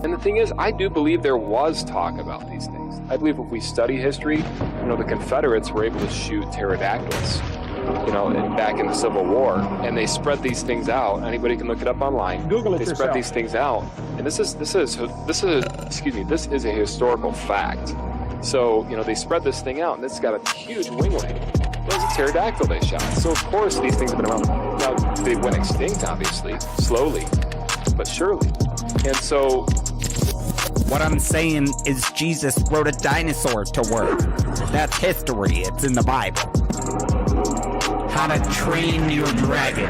And the thing is, I do believe there was talk about these things. I believe if we study history, the Confederates were able to shoot pterodactyls, back in the Civil War, and they spread these things out. Anybody can look it up online. Google it They yourself. spread these things out, and this is a historical fact. So, they spread this thing out, and it's got a huge wingwing. It was a pterodactyl they shot. So, of course, these things have been around. Now, they went extinct, obviously, slowly, but surely. And so... What I'm saying is Jesus wrote a dinosaur to work. That's history. It's in the Bible. How to Train Your Dragon.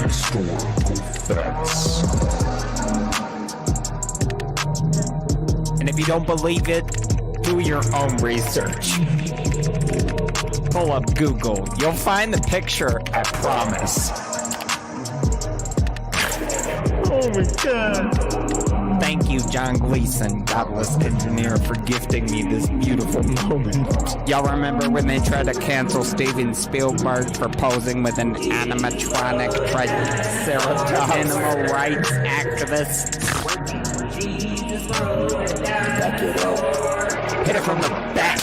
Historical facts. And if you don't believe it, do your own research. Pull up Google. You'll find the picture, I promise. Oh my God. Thank you, John Gleason, Godless engineer, for gifting me this beautiful moment. Y'all remember when they tried to cancel Steven Spielberg for posing with an animatronic triceratops animal rights activist? Back it up. Hit it from the back.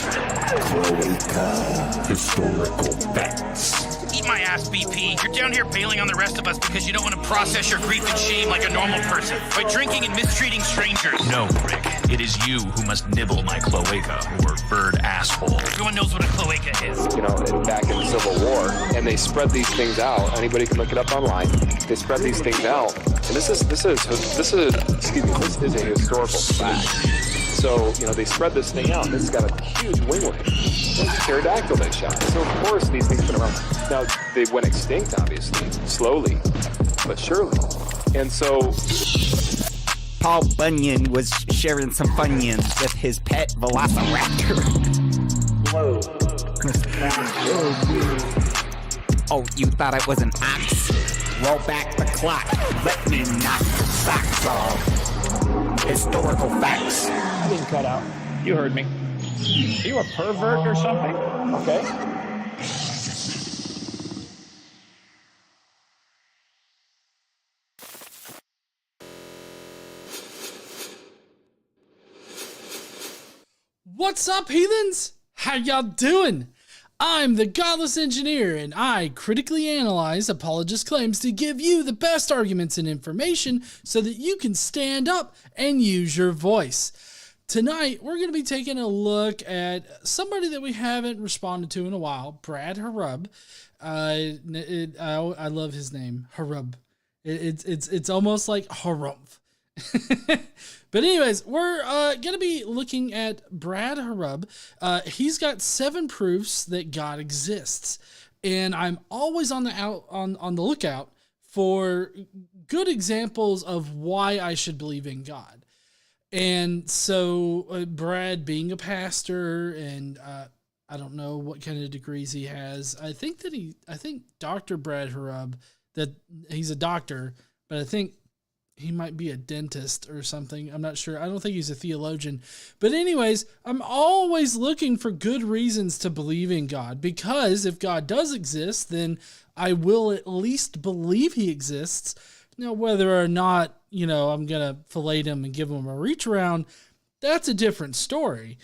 Cloaca. Historical facts. Eat my ass, BP. You're down here bailing on the rest of us because you don't want to process your grief and shame like a normal person by drinking and mistreating strangers. No, Rick. It is you who must nibble my cloaca, or bird asshole. Everyone knows what a cloaca is. back in the Civil War, and they spread these things out. Anybody can look it up online. They spread these things out, and this is a historical fact. So, they spread this thing out, and it's got a huge wingwing. It's a pterodactyl they shot. So, of course, these things have been around. Now, they went extinct, obviously, slowly, but surely. And so... Paul Bunyan was sharing some Funyuns with his pet velociraptor. Whoa. Oh, you thought it was an ox? Roll back the clock. Let me knock the socks off. Historical facts. I didn't cut out. You heard me. Are you a pervert or something? Okay. What's up, heathens? How y'all doing? I'm the Godless Engineer, and I critically analyze apologist claims to give you the best arguments and information so that you can stand up and use your voice. Tonight, we're going to be taking a look at somebody that we haven't responded to in a while, Brad Harub. I love his name, Harub. It's almost like Harumph. But anyways, we're going to be looking at Brad Harub. He's got 7 proofs that God exists. And I'm always on the lookout for good examples of why I should believe in God. And so Brad being a pastor, and I don't know what kind of degrees he has. I think Dr. Brad Harub, that he's a doctor, but I think he might be a dentist or something. I'm not sure. I don't think he's a theologian. But anyways, I'm always looking for good reasons to believe in God, because if God does exist, then I will at least believe he exists. Now, whether or not, I'm going to fillet him and give him a reach around, that's a different story.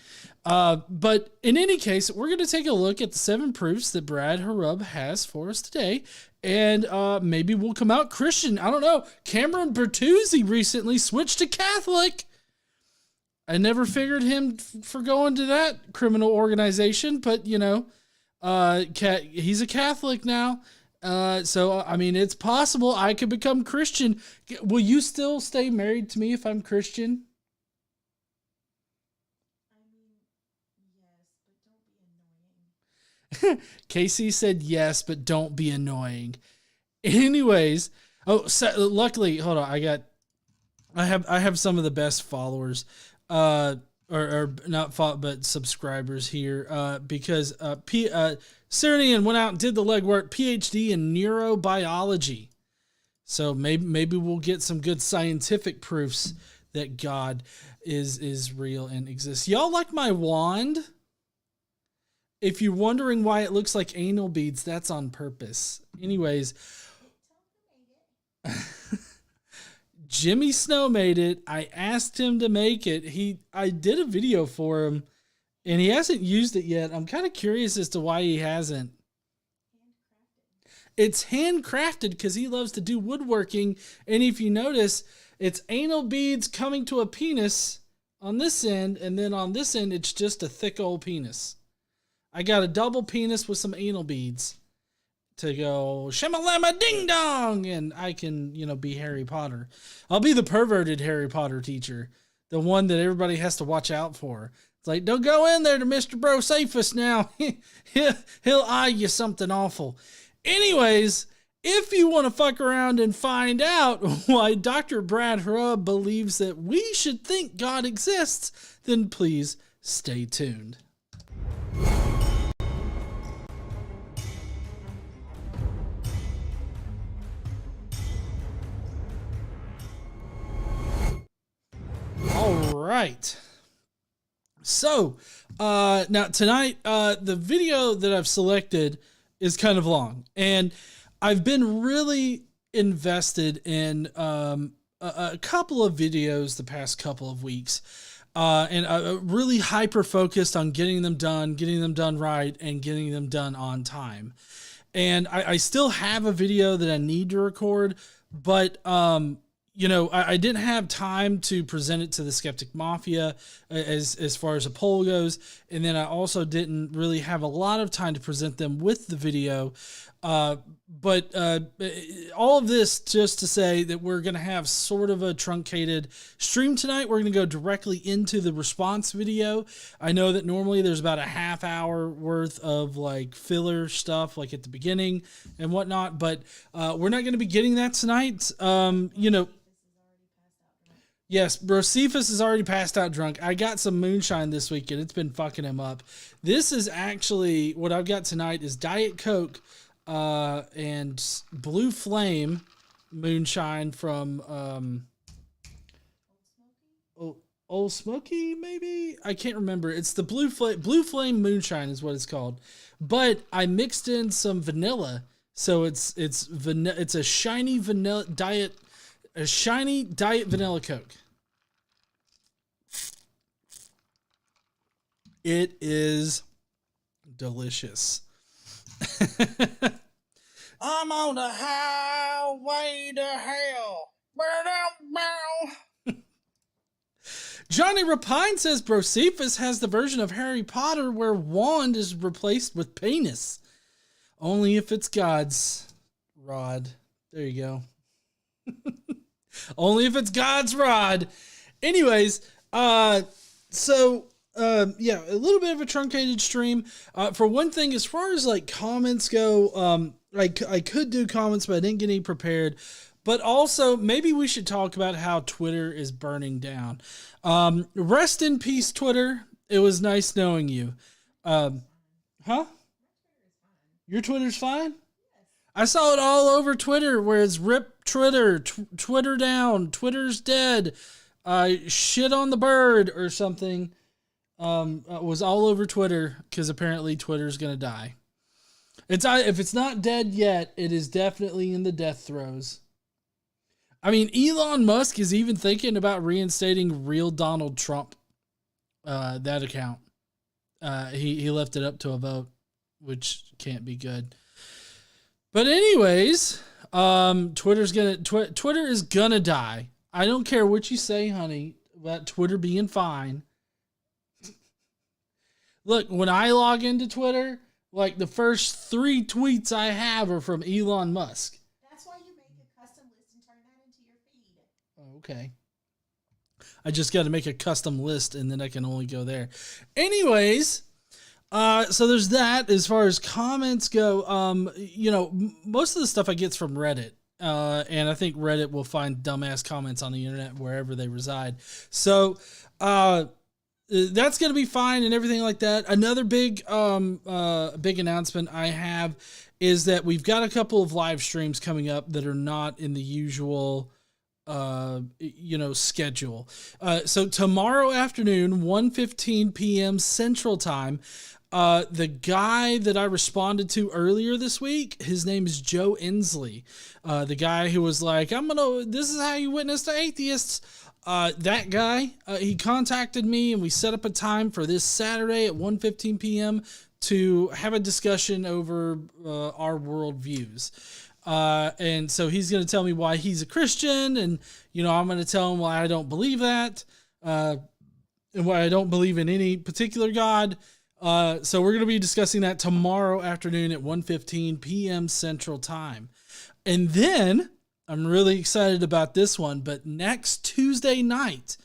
But in any case, we're going to take a look at the 7 proofs that Brad Harub has for us today. And maybe we'll come out Christian. I don't know. Cameron Bertuzzi recently switched to Catholic. I never figured him for going to that criminal organization, but he's a Catholic now. So it's possible I could become Christian. Will you still stay married to me if I'm Christian? Casey said yes, but don't be annoying. Anyways, luckily, hold on, I have some of the best followers, or not but subscribers here, because Cyrian went out and did the legwork, PhD in neurobiology. So maybe we'll get some good scientific proofs that God is real and exists. Y'all like my wand? If you're wondering why it looks like anal beads, that's on purpose. Anyways, Jimmy Snow made it. I asked him to make it. I did a video for him, and he hasn't used it yet. I'm kind of curious as to why he hasn't. It's handcrafted because he loves to do woodworking, and if you notice, it's anal beads coming to a penis on this end, and then on this end, it's just a thick old penis. I got a double penis with some anal beads to go shamalama ding dong, and I can, be Harry Potter. I'll be the perverted Harry Potter teacher, the one that everybody has to watch out for. It's like, don't go in there to Mr. Brocephus now. He'll eye you something awful. Anyways, if you want to fuck around and find out why Dr. Brad Hrub believes that we should think God exists, then please stay tuned. All right. So, now tonight, the video that I've selected is kind of long, and I've been really invested in a couple of videos the past couple of weeks, and really hyper focused on getting them done right, and getting them done on time. And I still have a video that I need to record, but I didn't have time to present it to the Skeptic Mafia as far as a poll goes. And then I also didn't really have a lot of time to present them with the video. But all of this just to say that we're going to have sort of a truncated stream tonight. We're going to go directly into the response video. I know that normally there's about a half hour worth of like filler stuff like at the beginning and whatnot, but we're not going to be getting that tonight. Yes, Brocephus is already passed out drunk. I got some moonshine this weekend. It's been fucking him up. This is actually, what I've got tonight is Diet Coke and Blue Flame moonshine from Old Smoky, maybe? I can't remember. It's the Blue Flame moonshine is what it's called. But I mixed in some vanilla, so it's a shiny vanilla diet. A shiny Diet Vanilla Coke. It is delicious. I'm on the highway to hell. Johnny Rapine says Brocephus has the version of Harry Potter where wand is replaced with penis. Only if it's God's rod. There you go. Only if it's God's rod. Anyways, yeah, a little bit of a truncated stream. For one thing, as far as like comments go, I could do comments, but I didn't get any prepared. But also, maybe we should talk about how Twitter is burning down. Rest in peace, Twitter. It was nice knowing you. Huh? Your Twitter's fine? I saw it all over Twitter where it's rip Twitter, Twitter down, Twitter's dead, shit on the bird or something. Was all over Twitter because apparently Twitter's going to die. If it's not dead yet, it is definitely in the death throes. I mean, Elon Musk is even thinking about reinstating real Donald Trump, that account. He left it up to a vote, which can't be good. But anyways, Twitter is gonna die. I don't care what you say, honey, about Twitter being fine. Look, when I log into Twitter, like the first 3 tweets I have are from Elon Musk. That's why you make a custom list and turn that into your feed. Oh, okay. I just got to make a custom list and then I can only go there. Anyways, so there's that. As far as comments go, most of the stuff I get from Reddit. And I think Reddit will find dumbass comments on the internet wherever they reside. So, that's going to be fine and everything like that. Another big announcement I have is that we've got a couple of live streams coming up that are not in the usual, schedule. So tomorrow afternoon, 1:15 p.m. Central Time, The guy that I responded to earlier this week, his name is Joe Inslee. The guy who was like, this is how you witness to atheists. That guy, he contacted me and we set up a time for this Saturday at 1:15 p.m. to have a discussion over our worldviews. And so he's going to tell me why he's a Christian, and, I'm going to tell him why I don't believe that, and why I don't believe in any particular God. So we're going to be discussing that tomorrow afternoon at 1:15 p.m. Central Time. And then I'm really excited about this one, but next Tuesday night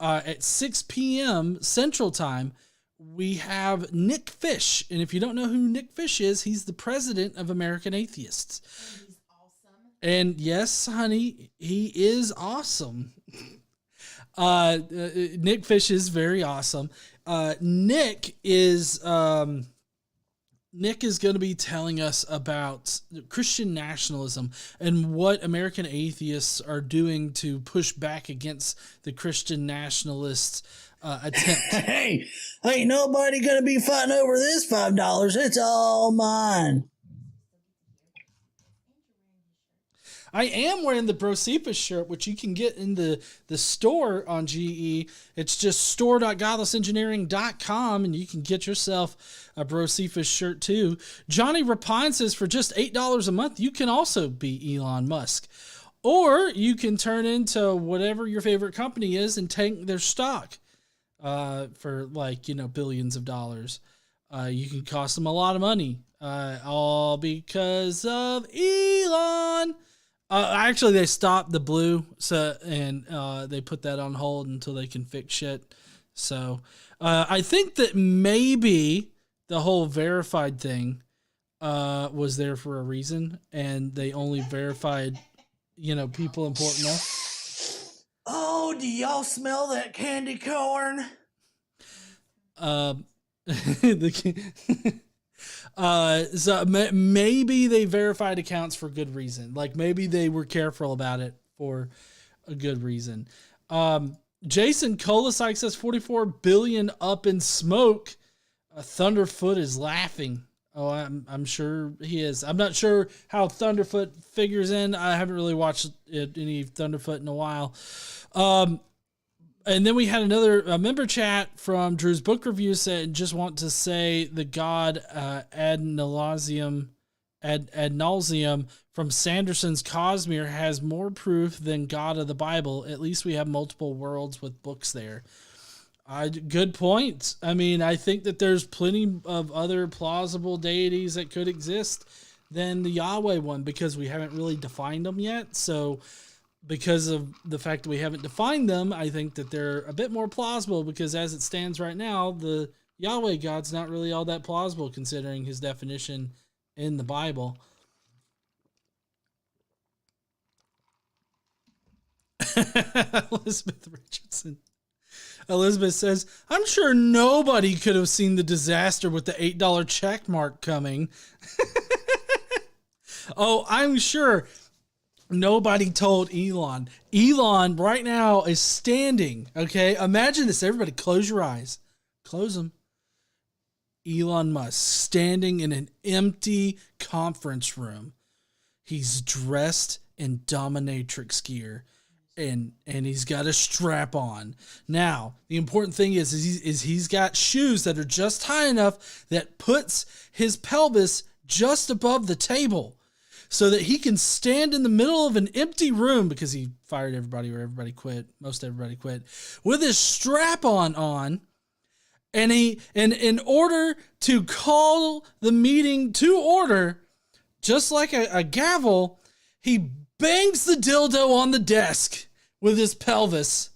at 6 p.m. Central Time, we have Nick Fish. And if you don't know who Nick Fish is, he's the president of American Atheists. And he's awesome. And yes, honey, he is awesome. Nick Fish is very awesome. Nick is going to be telling us about Christian nationalism and what American atheists are doing to push back against the Christian nationalists' attempt. Hey, ain't nobody gonna be fighting over this $5. It's all mine. I am wearing the Brocephus shirt, which you can get in the store on GE. It's just store.godlessengineering.com, and you can get yourself a Brocephus shirt too. Johnny Rapine says for just $8 a month, you can also be Elon Musk. Or you can turn into whatever your favorite company is and take their stock for billions of dollars. You can cost them a lot of money, all because of Elon. Actually, they stopped the blue, and they put that on hold until they can fix shit. So I think that maybe the whole verified thing was there for a reason, and they only verified, people important enough. Oh, do y'all smell that candy corn? So maybe they verified accounts for good reason. Like maybe they were careful about it for a good reason. Jason Kolasik says 44 billion up in smoke. Thunderfoot is laughing. Oh, I'm sure he is. I'm not sure how Thunderfoot figures in. I haven't really watched any Thunderfoot in a while. And then we had another member chat from Drew's book review said, just want to say the God ad nauseum from Sanderson's Cosmere has more proof than God of the Bible. At least we have multiple worlds with books there. Good point. I mean, I think that there's plenty of other plausible deities that could exist than the Yahweh one because we haven't really defined them yet. So because of the fact that we haven't defined them, I think that they're a bit more plausible because as it stands right now, the Yahweh God's not really all that plausible considering his definition in the Bible. Elizabeth Richardson. Elizabeth says, I'm sure nobody could have seen the disaster with the $8 check mark coming. Oh, I'm sure nobody told Elon. Elon right now is standing. Okay. Imagine this. Everybody close your eyes. Close them. Elon Musk standing in an empty conference room. He's dressed in dominatrix gear and he's got a strap on. Now, the important thing is he's got shoes that are just high enough that puts his pelvis just above the table, so that he can stand in the middle of an empty room because he fired everybody or everybody quit. Most everybody quit with his strap on. And in order to call the meeting to order, just like a gavel, he bangs the dildo on the desk with his pelvis.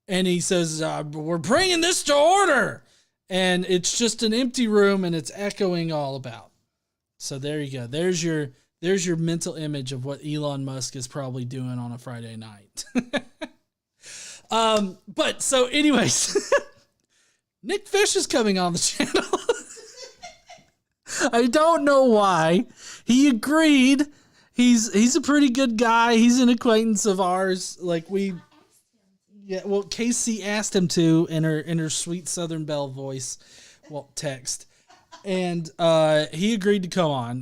And he says, we're bringing this to order. And it's just an empty room and it's echoing all about. So there you go. There's your mental image of what Elon Musk is probably doing on a Friday night. But so anyways, Nick Fish is coming on the channel. I don't know why. He agreed. He's a pretty good guy. He's an acquaintance of ours. Casey asked him to in her sweet Southern Belle voice. well, text. And he agreed to come on.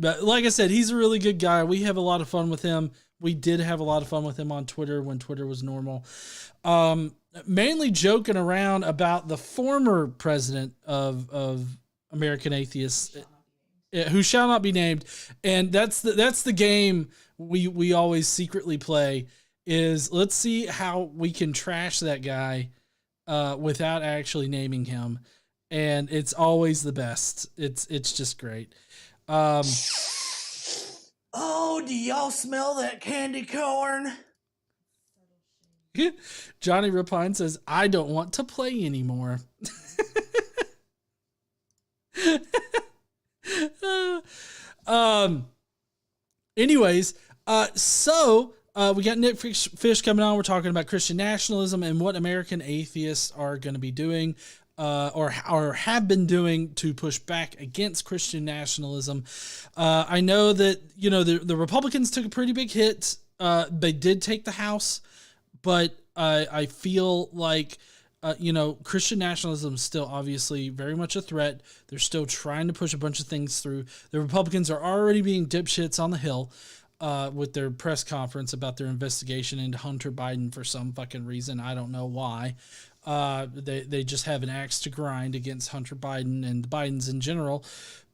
But like I said, he's a really good guy. We have a lot of fun with him. We did have a lot of fun with him on Twitter when Twitter was normal. Mainly joking around about the former president of American Atheists, who shall not be named. And that's the game we always secretly play, is let's see how we can trash that guy without actually naming him. And it's always the best. It's just great. Oh, do y'all smell that candy corn? Johnny Rapine says, I don't want to play anymore. Anyways, so we got Nick Fish coming on. We're talking about Christian nationalism and what American atheists are going to be doing. Or have been doing to push back against Christian nationalism. I know that, the Republicans took a pretty big hit. They did take the House, but I feel like, Christian nationalism is still obviously very much a threat. They're still trying to push a bunch of things through. The Republicans are already being dipshits on the Hill with their press conference about their investigation into Hunter Biden for some fucking reason. I don't know why. They just have an axe to grind against Hunter Biden and the Bidens in general.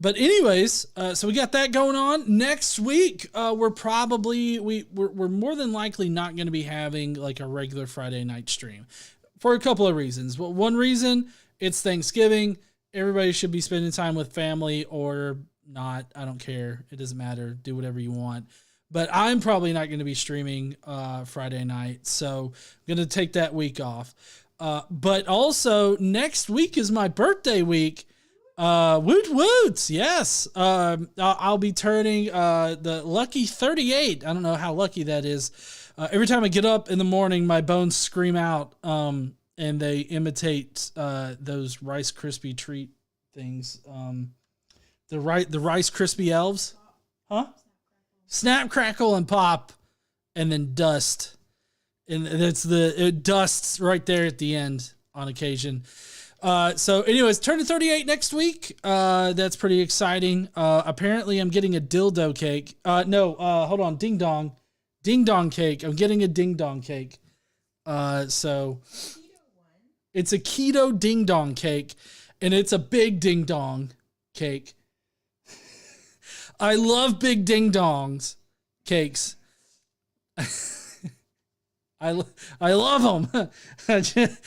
But anyways, so we got that going on. Next week, we're more than likely not going to be having like a regular Friday night stream for a couple of reasons. But one reason, it's Thanksgiving. Everybody should be spending time with family or not. I don't care. It doesn't matter. Do whatever you want. But I'm probably not going to be streaming Friday night. So I'm going to take that week off. But also next week is my birthday week. Woot woots. Yes. I'll be turning, the lucky 38. I don't know how lucky that is. Every time I get up in the morning, my bones scream out, and they imitate, those Rice Krispie treat things. The Rice Krispie elves, huh? Snap, crackle, and pop, and then dust. And it dusts right there at the end on occasion. So anyways, turning 38 next week. That's pretty exciting. Apparently I'm getting a dildo cake. Hold on. Ding dong cake. I'm getting a ding dong cake. So it's a keto ding dong cake, and it's a big ding dong cake. I love big ding dongs cakes. I love them. Can you please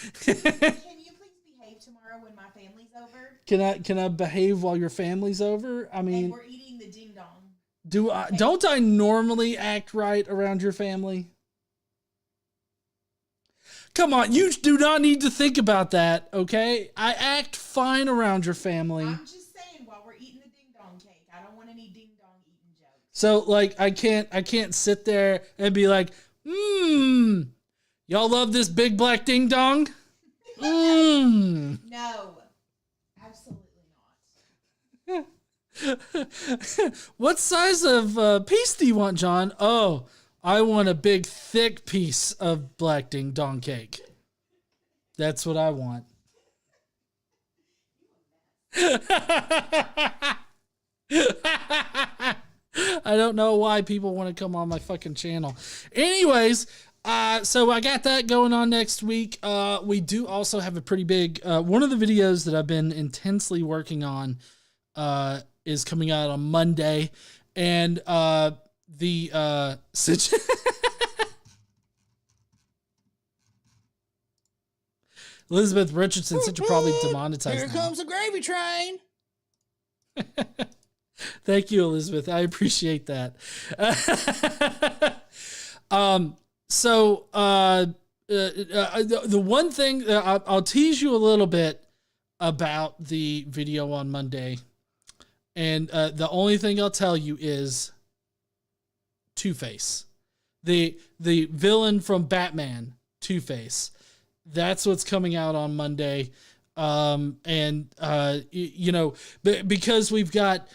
behave tomorrow when my family's over? Can I behave while your family's over? I mean, and we're eating the ding dong. Don't I normally act right around your family? Come on, you do not need to think about that, okay? I act fine around your family. I'm just saying, while we're eating the ding dong cake, I don't want any ding dong eating jokes. So like I can't sit there and be like, y'all love this big black ding dong? No, absolutely not. What size of piece do you want, John? Oh, I want a big, thick piece of black ding dong cake. That's what I want. I don't know why people want to come on my fucking channel. Anyways, so I got that going on next week. We do also have a pretty big, one of the videos that I've been intensely working on is coming out on Monday. And Elizabeth Richardson said you're probably demonetized. Here comes the gravy train. Thank you, Elizabeth. I appreciate that. The one thing I'll tease you a little bit about the video on Monday, and the only thing I'll tell you is Two-Face, the villain from Batman, Two-Face. That's what's coming out on Monday. Because we've got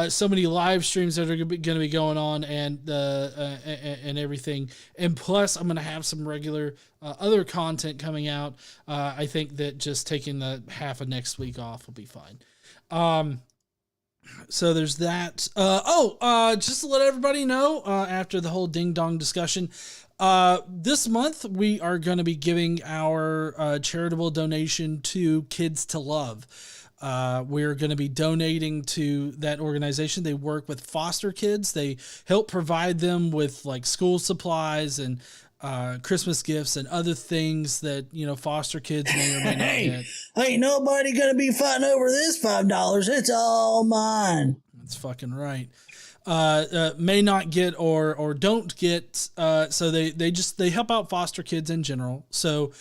so many live streams that are going to be going on and everything. And plus, I'm going to have some regular other content coming out. I think that just taking the half of next week off will be fine. So there's that. Just to let everybody know, after the whole ding dong discussion, this month we are going to be giving our charitable donation to Kids to Love. We're going to be donating to that organization. They work with foster kids. They help provide them with like school supplies and Christmas gifts and other things that, you know, foster kids may or may not get. Ain't nobody going to be fighting over this $5. It's all mine. That's fucking right. May not get or don't get. So they help out foster kids in general. So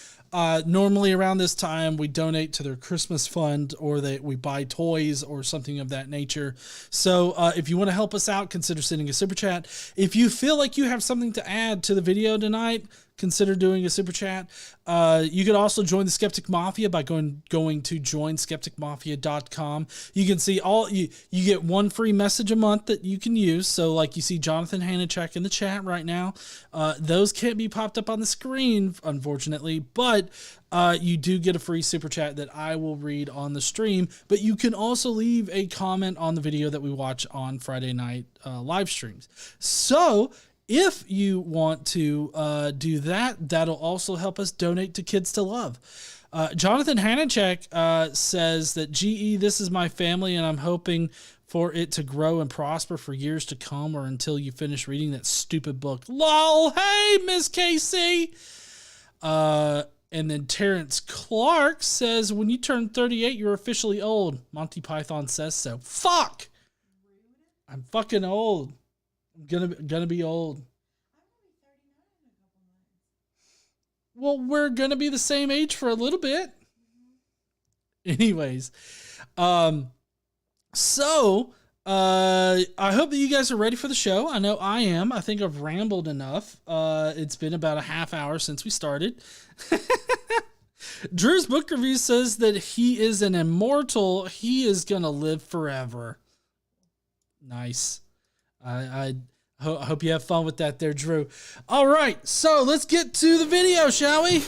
normally around this time we donate to their Christmas fund, or we buy toys or something of that nature. So if you want to help us out, consider sending a super chat. If you feel like you have something to add to the video tonight, consider doing a super chat. You could also join the Skeptic Mafia by going to joinskepticmafia.com. You can see you get one free message a month that you can use. So like you see Jonathan Hanachek in the chat right now. Those can't be popped up on the screen, unfortunately, but you do get a free super chat that I will read on the stream. But you can also leave a comment on the video that we watch on Friday night live streams. So if you want to do that, that'll also help us donate to Kids to Love. Jonathan Hanachek says that, GE, this is my family, and I'm hoping for it to grow and prosper for years to come, or until you finish reading that stupid book. LOL, hey, Miss Casey! And then Terrence Clark says, when you turn 38, you're officially old. Monty Python says so. Fuck! I'm fucking old. I'm gonna be old. Well, we're gonna be the same age for a little bit. Anyways, so I hope that you guys are ready for the show. I know I am. I think I've rambled enough. It's been about a half hour since we started. Drew's book review says that he is an immortal. He is gonna live forever. Nice. I hope you have fun with that there, Drew. All right, so let's get to the video, shall we?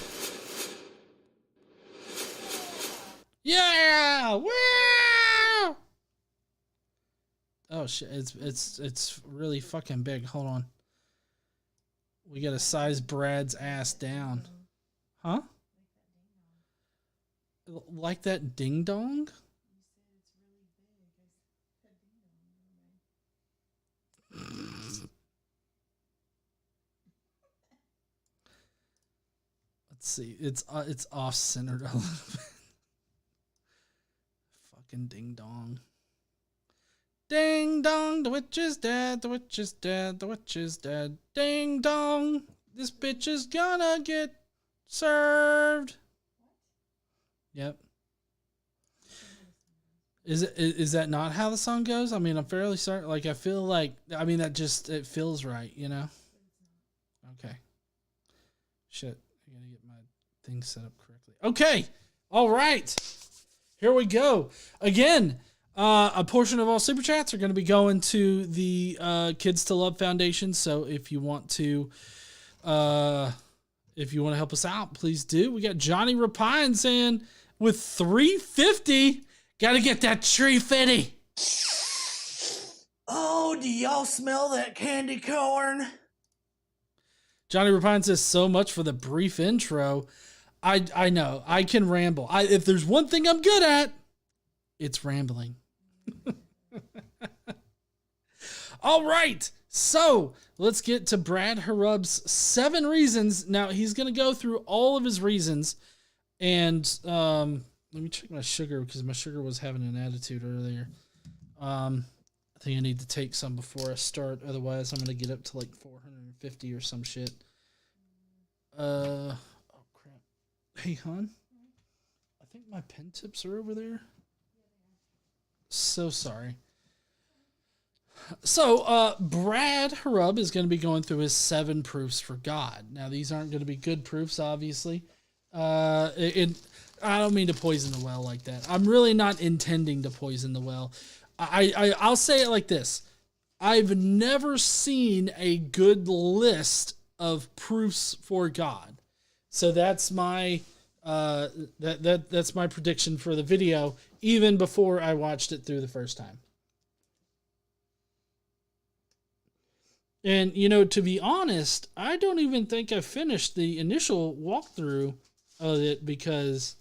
Yeah! Wow! Oh shit! It's really fucking big. Hold on. We gotta size Brad's ass down. Huh? Like that ding dong? Let's see. It's off centered a little bit. Fucking ding dong. Ding dong, the witch is dead, the witch is dead, the witch is dead. Ding dong, this bitch is gonna get served. Yep. Is that not how the song goes? I mean, I'm fairly certain. Like, I feel like, I mean, it feels right, you know? Okay. Shit. I gotta get my thing set up correctly. Okay. All right. Here we go. Again, a portion of all super chats are going to be going to the Kids to Love Foundation. So if you want to help us out, please do. We got Johnny Rapine saying, with $3.50, gotta get that tree fitty. Oh, do y'all smell that candy corn? Johnny Rapine says, so much for the brief intro. I know, I can ramble. If there's one thing I'm good at, it's rambling. All right, so let's get to Brad Harub's 7 reasons. Now, he's going to go through all of his reasons, and let me check my sugar, because my sugar was having an attitude earlier. I think I need to take some before I start, otherwise I'm going to get up to like 450 or some shit. Oh crap. Hey, hon, I think my pen tips are over there. So sorry. So, Brad Harub is going to be going through his 7 proofs for God. Now, these aren't going to be good proofs, obviously. I don't mean to poison the well like that. I'm really not intending to poison the well. I'll say it like this. I've never seen a good list of proofs for God. So that's my that's my prediction for the video, even before I watched it through the first time. And, you know, to be honest, I don't even think I finished the initial walkthrough of it because,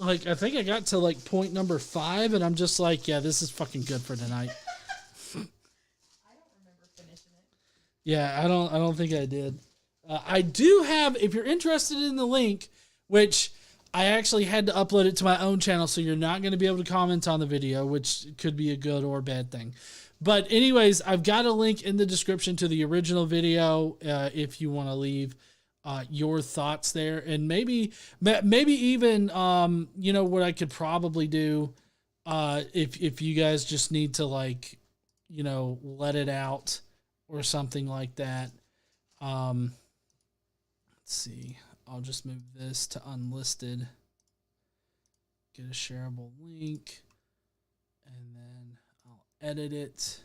like, I think I got to, like, point number 5, and I'm just like, yeah, this is fucking good for tonight. I don't remember finishing it. Yeah, I don't think I did. I do have, if you're interested in the link, which I actually had to upload it to my own channel, so you're not going to be able to comment on the video, which could be a good or bad thing. But anyways, I've got a link in the description to the original video if you want to leave your thoughts there. And maybe even, you know, what I could probably do if you guys just need to, like, you know, let it out or something like that. Let's see. I'll just move this to unlisted, get a shareable link, and then I'll edit it.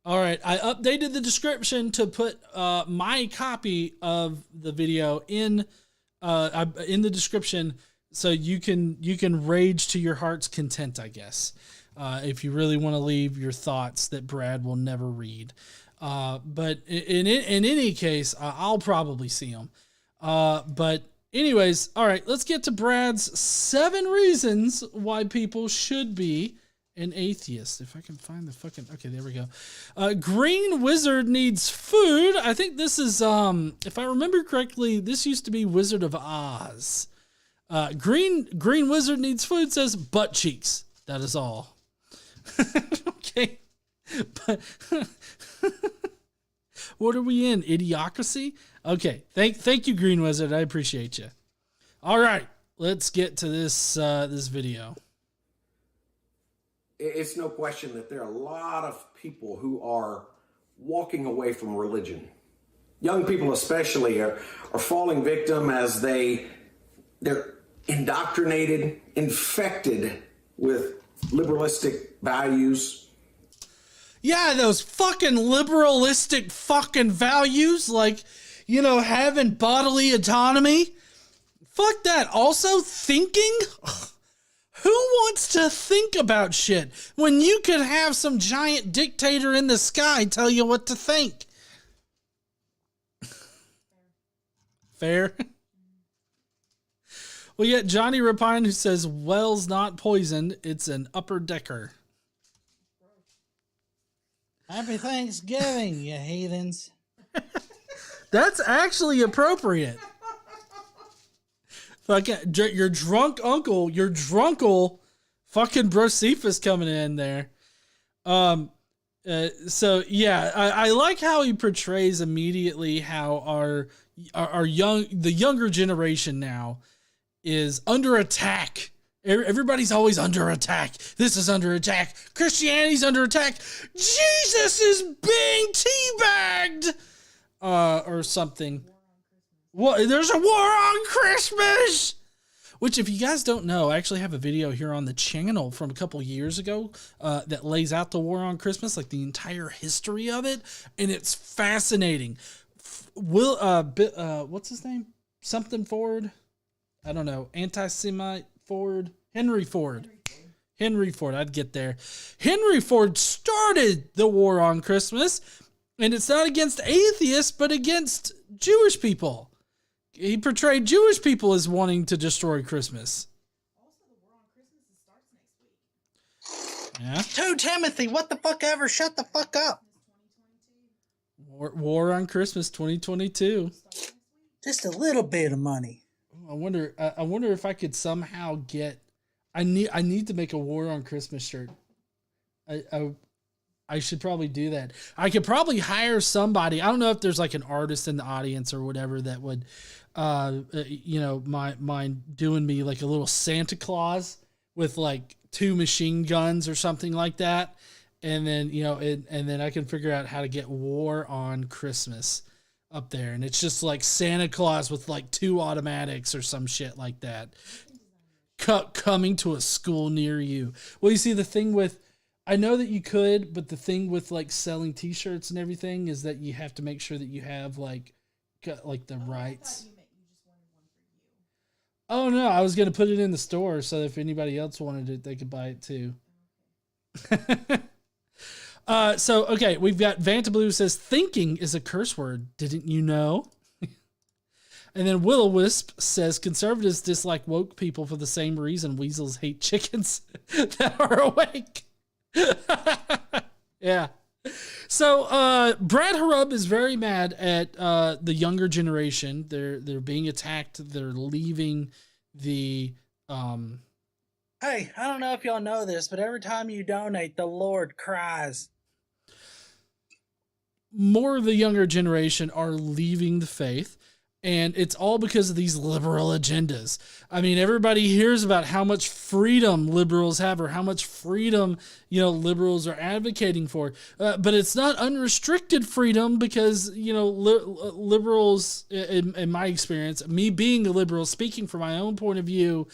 All right, I updated the description to put my copy of the video in the description, so you can rage to your heart's content, I guess. If you really want to leave your thoughts that Brad will never read. But in any case, I'll probably see them. But anyways, all right, let's get to Brad's 7 reasons why people should be an atheist. If I can find the fucking... Okay, there we go. Green Wizard needs food. I think this is, if I remember correctly, this used to be Wizard of Oz. Green Wizard needs food says butt cheeks. That is all. Okay, but what are we in? Idiocracy? Okay, thank you, Green Wizard. I appreciate you. All right, let's get to this this video. It's no question that there are a lot of people who are walking away from religion. Young people especially are falling victim as they're indoctrinated, infected with liberalistic values. Yeah, those fucking liberalistic fucking values, like, you know, having bodily autonomy. Fuck that. Also, thinking? Who wants to think about shit when you could have some giant dictator in the sky tell you what to think? Fair? We get Johnny Rapine who says, well's not poisoned, it's an upper decker. Happy Thanksgiving, you heathens. That's actually appropriate. Fucking your drunk uncle, fucking Brocephus coming in there. So yeah, I like how he portrays immediately how the younger generation now is under attack. Everybody's always under attack. This is under attack. Christianity's under attack. Jesus is being teabagged, or something. What? There's a war on Christmas. Which, if you guys don't know, I actually have a video here on the channel from a couple years ago that lays out the war on Christmas, like the entire history of it, and it's fascinating. What's his name? Something Ford? I don't know. Anti-Semite Ford? Henry Ford. I'd get there. Henry Ford started the war on Christmas, and it's not against atheists, but against Jewish people. He portrayed Jewish people as wanting to destroy Christmas. Also, the war on Christmas starts next week. Yeah. 2 Timothy, what the fuck ever? Shut the fuck up. War on Christmas 2022. Just a little bit of money. I wonder if I could somehow get. I need to make a War on Christmas shirt. I should probably do that. I could probably hire somebody. I don't know if there's like an artist in the audience or whatever that would, mind doing me like a little Santa Claus with like 2 machine guns or something like that. And then, and then I can figure out how to get War on Christmas up there, and it's just like Santa Claus with like 2 automatics or some shit like that coming to a school near you. Well, you see, the thing with, I know that you could, but the thing with like selling t-shirts and everything is that you have to make sure that you have like the rights. Oh no, I was going to put it in the store so if anybody else wanted it, they could buy it too. So, okay, we've got Vantablue says, thinking is a curse word. Didn't you know? And then Will-O-Wisp says, conservatives dislike woke people for the same reason weasels hate chickens that are awake. Yeah. So, Brad Harub is very mad at the younger generation. They're being attacked. They're leaving the... Hey, I don't know if y'all know this, but every time you donate, the Lord cries. More of the younger generation are leaving the faith, and it's all because of these liberal agendas. I mean, everybody hears about how much freedom liberals have or how much freedom, liberals are advocating for. But it's not unrestricted freedom because, liberals, in my experience, me being a liberal, speaking from my own point of view,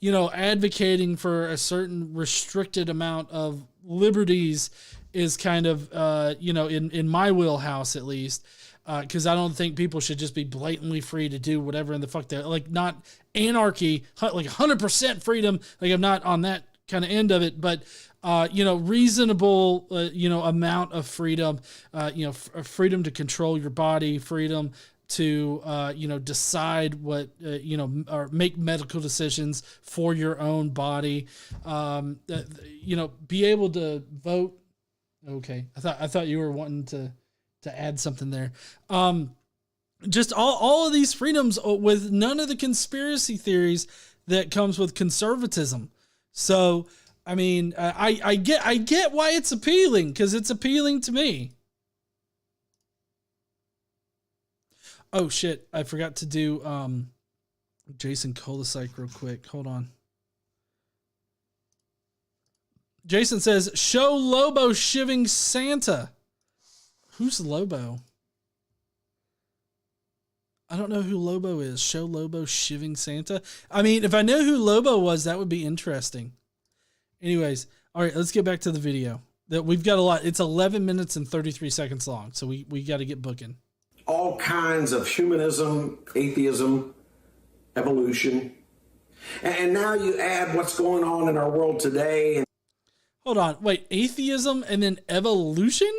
advocating for a certain restricted amount of liberties is kind of, in my wheelhouse at least, because I don't think people should just be blatantly free to do whatever in the fuck they're like, not anarchy, like 100% freedom. Like I'm not on that kind of end of it, but, reasonable, amount of freedom, freedom to control your body, freedom to, decide what, or make medical decisions for your own body, be able to vote. Okay. I thought you were wanting to add something there. Just all of these freedoms with none of the conspiracy theories that comes with conservatism. So, I mean, I get why it's appealing, because it's appealing to me. Oh shit, I forgot to do Jason Kolosike real quick. Hold on. Jason says, show Lobo shivving Santa. Who's Lobo? I don't know who Lobo is. Show Lobo shivving Santa. I mean, if I know who Lobo was, that would be interesting. Anyways, all right, let's get back to the video. That we've got a lot. It's 11 minutes and 33 seconds long, so we got to get booking. All kinds of humanism, atheism, evolution. And now you add what's going on in our world today. Hold on. Wait, atheism and then evolution?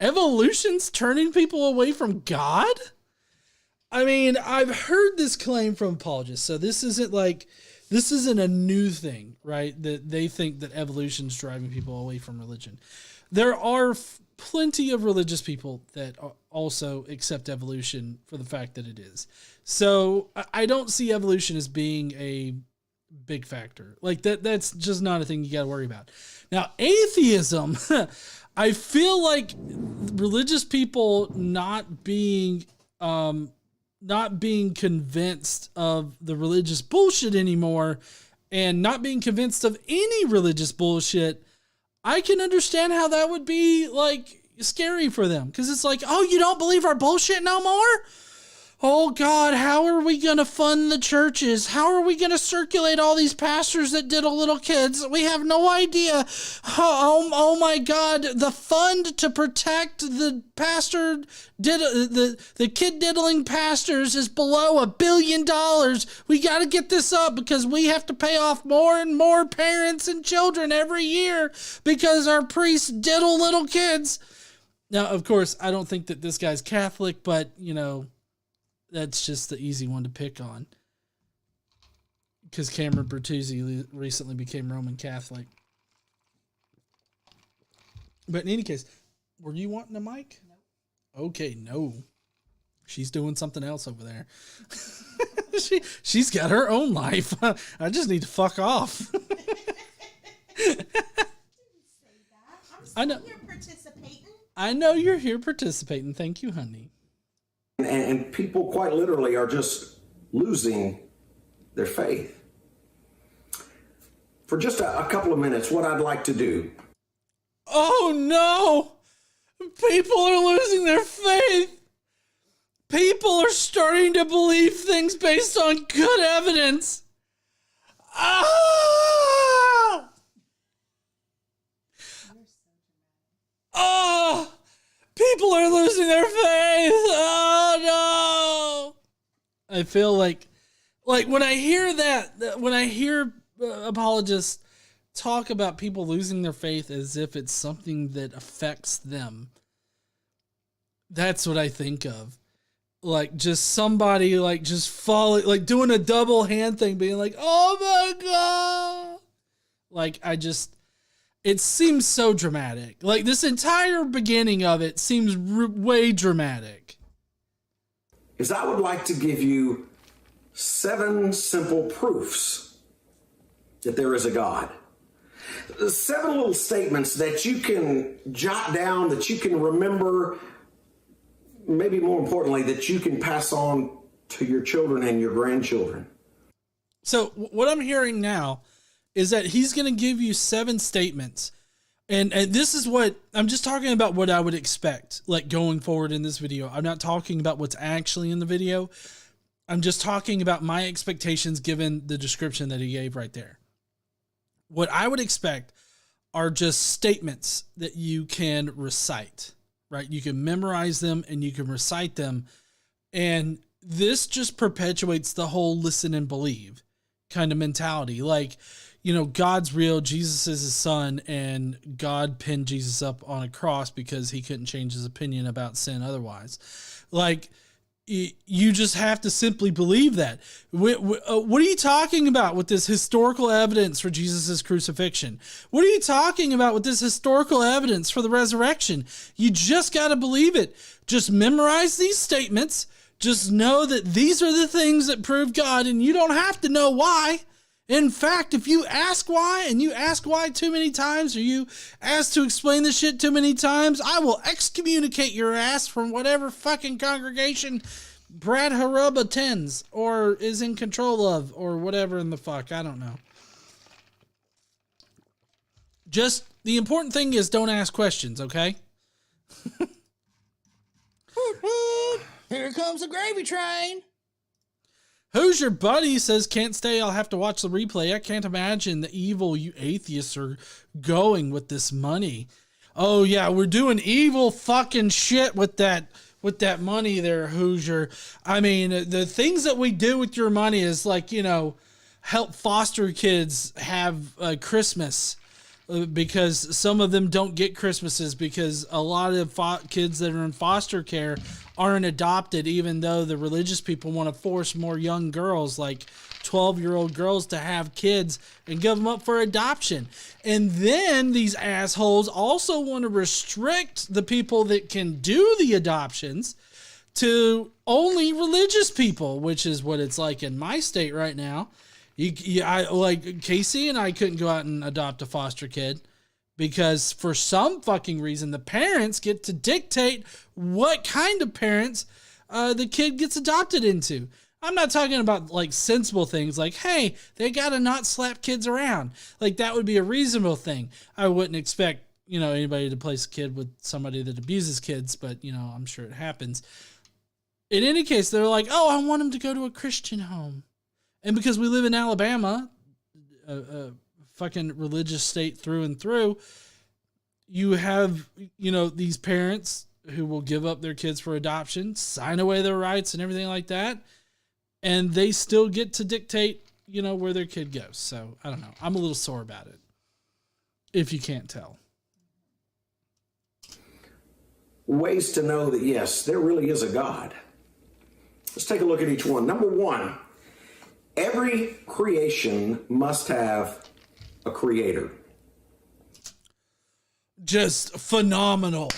Evolution's turning people away from God? I mean, I've heard this claim from apologists. So this isn't a new thing, right? That they think that evolution's driving people away from religion. There are plenty of religious people that also accept evolution for the fact that it is. So I don't see evolution as being a big factor. Like that's just not a thing you got to worry about. Now, atheism, I feel like religious people not being convinced of the religious bullshit anymore and not being convinced of any religious bullshit, I can understand how that would be like scary for them. Cause it's like, oh, you don't believe our bullshit no more? Oh God, how are we going to fund the churches? How are we going to circulate all these pastors that diddle little kids? We have no idea. Oh my God, the fund to protect the pastor, the kid diddling pastors is below $1 billion. We got to get this up because we have to pay off more and more parents and children every year because our priests diddle little kids. Now, of course, I don't think that this guy's Catholic, but that's just the easy one to pick on. Because Cameron Bertuzzi recently became Roman Catholic. But in any case, were you wanting a mic? No. Okay, no. She's doing something else over there. She's got her own life. I just need to fuck off. I know. You're participating. I know you're here participating. Thank you, honey. And people quite literally are just losing their faith. For just a couple of minutes, what I'd like to do. Oh no! People are losing their faith! People are starting to believe things based on good evidence. Ah! Oh, people are losing their faith. Oh no. I feel like when I hear that, when I hear apologists talk about people losing their faith as if it's something that affects them, that's what I think of. Like just somebody like just falling, like doing a double hand thing, being like, oh my God. Like it seems so dramatic. Like this entire beginning of it seems way dramatic. Is I would like to give you 7 simple proofs that there is a God. 7 little statements that you can jot down, that you can remember, maybe more importantly, that you can pass on to your children and your grandchildren. So what I'm hearing now is that he's going to give you 7 statements. And this is what I'm just talking about, what I would expect, like going forward in this video. I'm not talking about what's actually in the video. I'm just talking about my expectations given the description that he gave right there. What I would expect are just statements that you can recite, right? You can memorize them and you can recite them. And this just perpetuates the whole listen and believe kind of mentality. Like, you know, God's real, Jesus is his son, and God pinned Jesus up on a cross because he couldn't change his opinion about sin otherwise. Like, you just have to simply believe that. What are you talking about with this historical evidence for Jesus' crucifixion? What are you talking about with this historical evidence for the resurrection? You just got to believe it. Just memorize these statements. Just know that these are the things that prove God, and you don't have to know why. In fact, if you ask why, and you ask why too many times, or you ask to explain this shit too many times, I will excommunicate your ass from whatever fucking congregation Brad Harub attends, or is in control of, or whatever in the fuck. I don't know. Just, the important thing is don't ask questions, okay? Here comes the gravy train. Who's your buddy? Says, can't stay. I'll have to watch the replay. I can't imagine the evil you atheists are going with this money. Oh yeah, we're doing evil fucking shit with that money there, Hoosier. I mean, the things that we do with your money is like, you know, help foster kids have Christmas. Because some of them don't get Christmases because a lot of kids that are in foster care aren't adopted, even though the religious people want to force more young girls, like 12-year-old girls, to have kids and give them up for adoption. And then these assholes also want to restrict the people that can do the adoptions to only religious people, which is what it's like in my state right now. Like Casey and I couldn't go out and adopt a foster kid because for some fucking reason the parents get to dictate what kind of parents the kid gets adopted into. I'm not talking about like sensible things like, hey, they gotta not slap kids around. Like that would be a reasonable thing. I wouldn't expect, you know, anybody to place a kid with somebody that abuses kids, but you know, I'm sure it happens. In any case, they're like, oh, I want him to go to a Christian home. And because we live in Alabama, a fucking religious state through and through, you have, you know, these parents who will give up their kids for adoption, sign away their rights and everything like that. And they still get to dictate, you know, where their kid goes. So I don't know. I'm a little sore about it, if you can't tell. Ways to know that, yes, there really is a God. Let's take a look at each one. Number 1. Every creation must have a creator. Just phenomenal.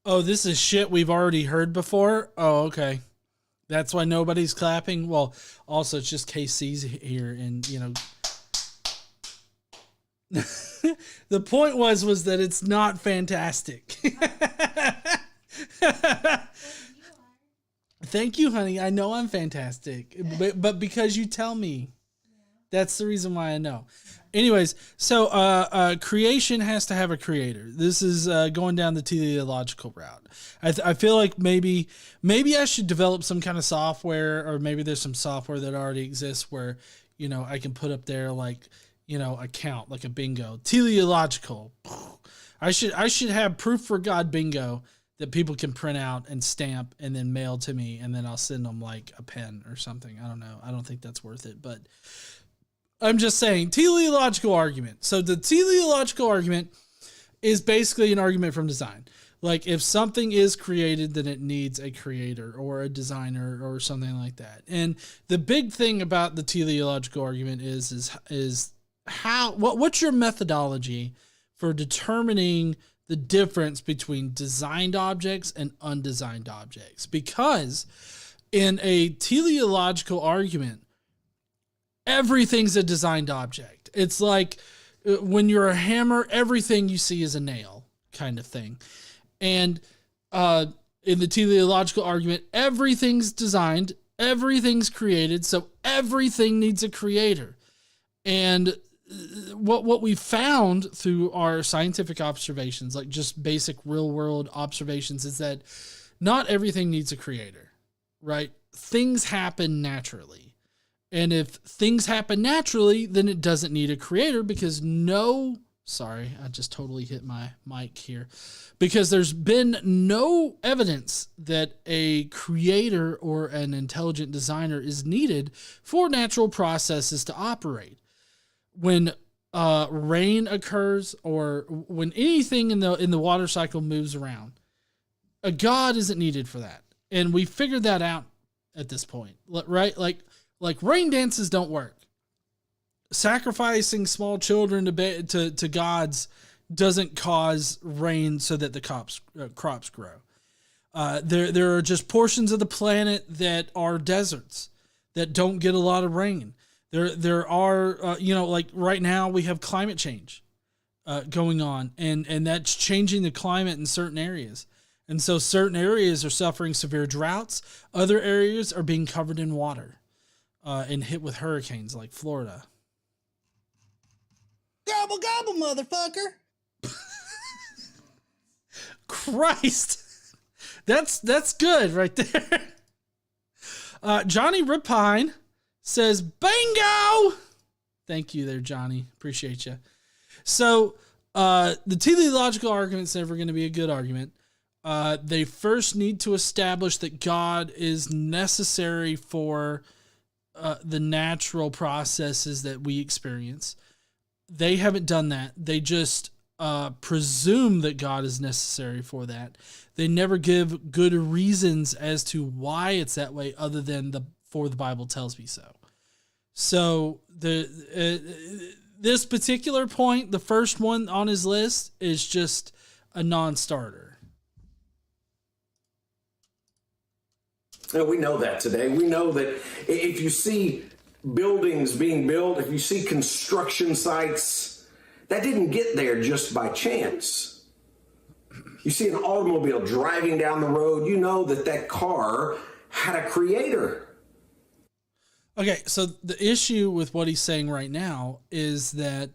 Oh, this is shit we've already heard before? Oh, okay. That's why nobody's clapping? Well, also it's just KC's here and, you know... The point was that it's not fantastic. Thank you, honey. I know I'm fantastic, but because you tell me, that's the reason why I know. Anyways, so creation has to have a creator. This is going down the teleological route. I feel like maybe I should develop some kind of software, or maybe there's some software that already exists where, you know, I can put up there like, you know, a count, like a bingo. Teleological. I should have proof for God bingo that people can print out and stamp and then mail to me, and then I'll send them like a pen or something. I don't know. I don't think that's worth it, but I'm just saying, teleological argument. So the teleological argument is basically an argument from design. Like, if something is created, then it needs a creator or a designer or something like that. And the big thing about the teleological argument is how, what's your methodology for determining the difference between designed objects and undesigned objects? Because in a teleological argument, everything's a designed object. It's like when you're a hammer, everything you see is a nail kind of thing. And in the teleological argument, everything's designed, everything's created, so everything needs a creator. And what we found through our scientific observations, like just basic real world observations, is that not everything needs a creator, right? Things happen naturally. And if things happen naturally, then it doesn't need a creator, because sorry, I just totally hit my mic here, because there's been no evidence that a creator or an intelligent designer is needed for natural processes to operate. When rain occurs, or when anything in the water cycle moves around, a God isn't needed for that. And we figured that out at this point, right? Like rain dances don't work. Sacrificing small children to gods doesn't cause rain so that the crops grow. There are just portions of the planet that are deserts that don't get a lot of rain. There are like right now we have climate change going on, and that's changing the climate in certain areas. And so certain areas are suffering severe droughts. Other areas are being covered in water and hit with hurricanes, like Florida. Gobble, gobble, motherfucker. Christ. That's good right there. Johnny Ripine says, bingo! Thank you there, Johnny. Appreciate you. So the teleological argument's never going to be a good argument. They first need to establish that God is necessary for the natural processes that we experience. They haven't done that. They just presume that God is necessary for that. They never give good reasons as to why it's that way, other than the Bible tells me so. So this particular point, the first one on his list, is just a non-starter. We know that today. We know that if you see buildings being built, if you see construction sites, that didn't get there just by chance. You see an automobile driving down the road, you know that car had a creator. Okay, so the issue with what he's saying right now is that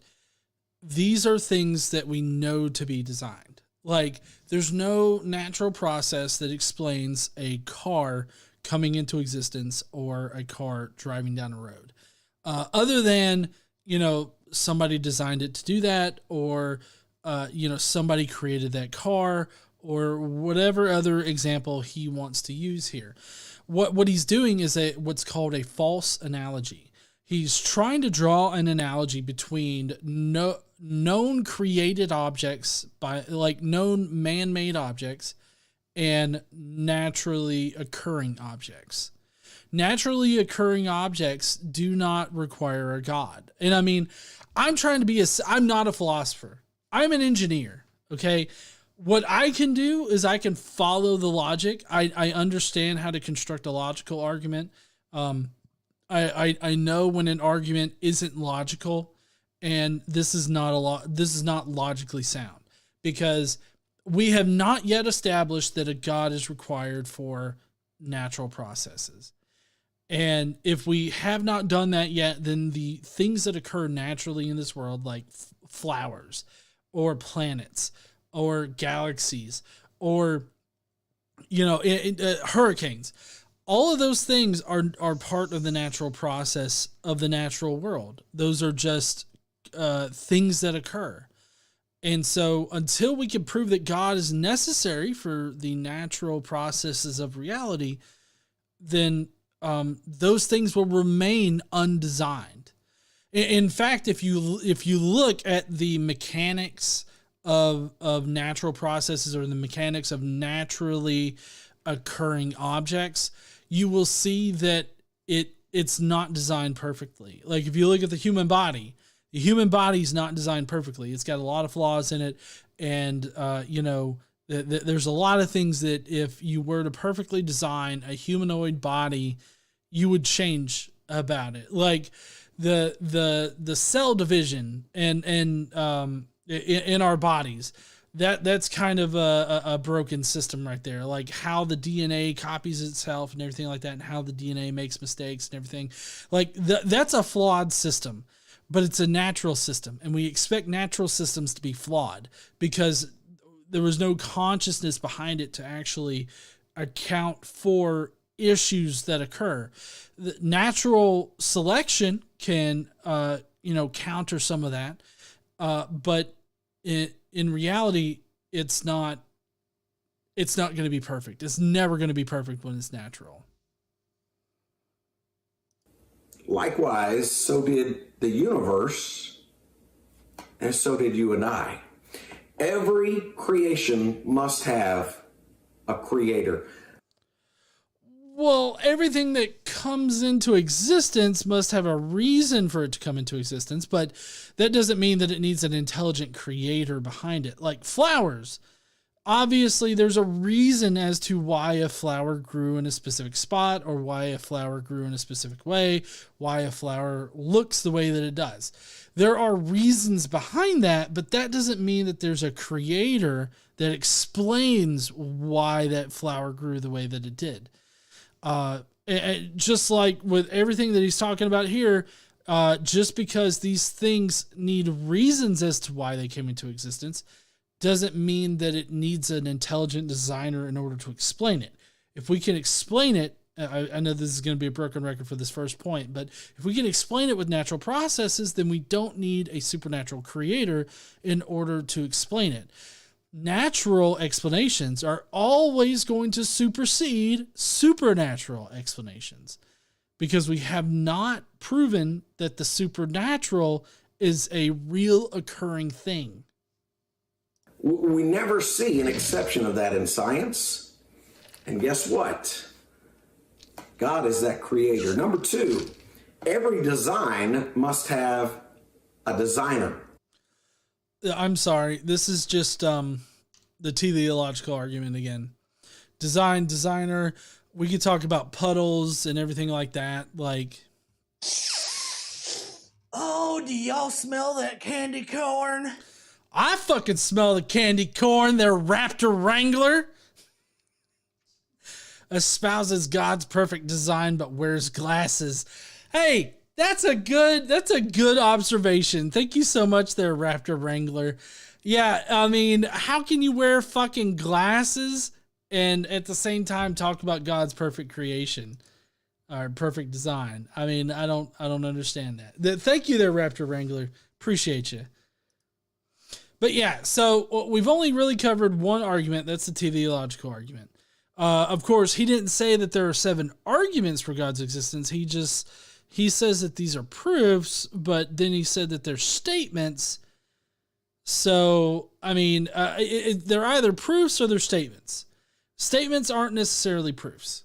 these are things that we know to be designed. Like, there's no natural process that explains a car coming into existence or a car driving down a road. Other than, somebody designed it to do that, or, somebody created that car, or whatever other example he wants to use here. What he's doing is what's called a false analogy. He's trying to draw an analogy between known created objects, known man-made objects, and naturally occurring objects. Naturally occurring objects do not require a God. And I mean, I'm not a philosopher. I'm an engineer, okay? What I can do is I can follow the logic. I understand how to construct a logical argument. I know when an argument isn't logical, and this is not logically sound, because we have not yet established that a God is required for natural processes. And if we have not done that yet, then the things that occur naturally in this world, like flowers or planets or galaxies or, hurricanes, all of those things are part of the natural process of the natural world. Those are just things that occur. And so until we can prove that God is necessary for the natural processes of reality, then those things will remain undesigned. In fact, if you look at the mechanics of natural processes or the mechanics of naturally occurring objects, you will see that it's not designed perfectly. Like if you look at the human body is not designed perfectly. It's got a lot of flaws in it. And, there's a lot of things that if you were to perfectly design a humanoid body, you would change about it. Like the cell division and in our bodies, that's kind of a broken system right there. Like how the DNA copies itself and everything like that, and how the DNA makes mistakes and everything. Like that's a flawed system. But it's a natural system, and we expect natural systems to be flawed because there was no consciousness behind it to actually account for issues that occur. The natural selection can, counter some of that, but in reality, it's not going to be perfect. It's never going to be perfect when it's natural. Likewise, so did the universe, and so did you and I. Every creation must have a creator. Well, everything that comes into existence must have a reason for it to come into existence, but that doesn't mean that it needs an intelligent creator behind it. Like flowers. Obviously, there's a reason as to why a flower grew in a specific spot, or why a flower grew in a specific way, why a flower looks the way that it does. There are reasons behind that, but that doesn't mean that there's a creator that explains why that flower grew the way that it did. Just like with everything that he's talking about here, just because these things need reasons as to why they came into existence, doesn't mean that it needs an intelligent designer in order to explain it. If we can explain it, I know this is going to be a broken record for this first point, but if we can explain it with natural processes, then we don't need a supernatural creator in order to explain it. Natural explanations are always going to supersede supernatural explanations because we have not proven that the supernatural is a real occurring thing. We never see an exception of that in science. And guess what? God is that creator. Number two, every design must have a designer. I'm sorry. This is just the teleological argument again. Designer. We could talk about puddles and everything like that. Like, oh, do y'all smell that candy corn? I fucking smell the candy corn, their Raptor Wrangler. Espouses God's perfect design, but wears glasses. Hey, that's a good observation. Thank you so much there, Raptor Wrangler. Yeah, I mean, how can you wear fucking glasses and at the same time talk about God's perfect creation or perfect design? I mean, I don't understand that. Thank you there, Raptor Wrangler. Appreciate you. But yeah, so we've only really covered one argument. That's the teleological argument. Of course, he didn't say that there are 7 arguments for God's existence. He says that these are proofs, but then he said that they're statements. So, I mean, they're either proofs or they're statements. Statements aren't necessarily proofs.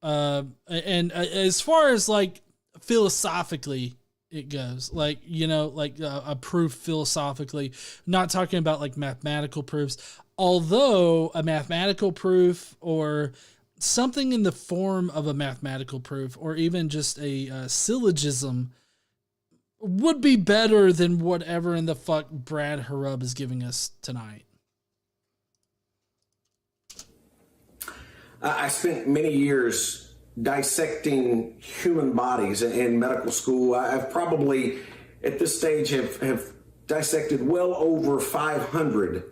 And as far as like philosophically it goes, like, a proof philosophically, not talking about like mathematical proofs, although a mathematical proof or something in the form of a mathematical proof or even just a syllogism would be better than whatever in the fuck Brad Harub is giving us tonight. I spent many years dissecting human bodies in medical school. I've probably, at this stage, have dissected well over 500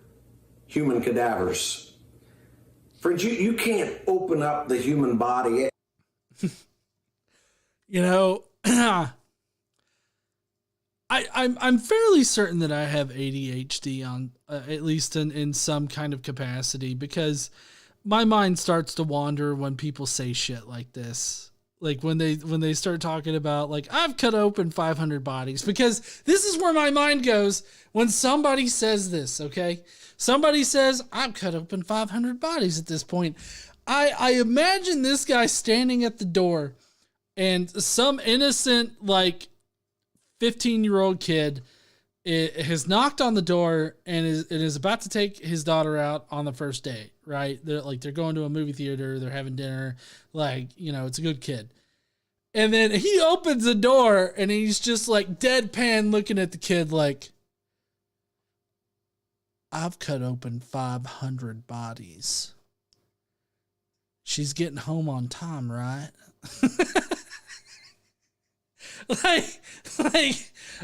human cadavers. Friends, you can't open up the human body. You know, I'm fairly certain that I have ADHD on at least in some kind of capacity, because my mind starts to wander when people say shit like this. Like when they start talking about, like, I've cut open 500 bodies, because this is where my mind goes when somebody says this. Okay, somebody says I've cut open 500 bodies at this point. I imagine this guy standing at the door, and some innocent, like, 15-year-old kid has knocked on the door and is about to take his daughter out on the first date, right? They're going to a movie theater, they're having dinner, like, you know, it's a good kid. And then he opens the door and he's just like deadpan looking at the kid like, I've cut open 500 bodies. She's getting home on time, right? Like,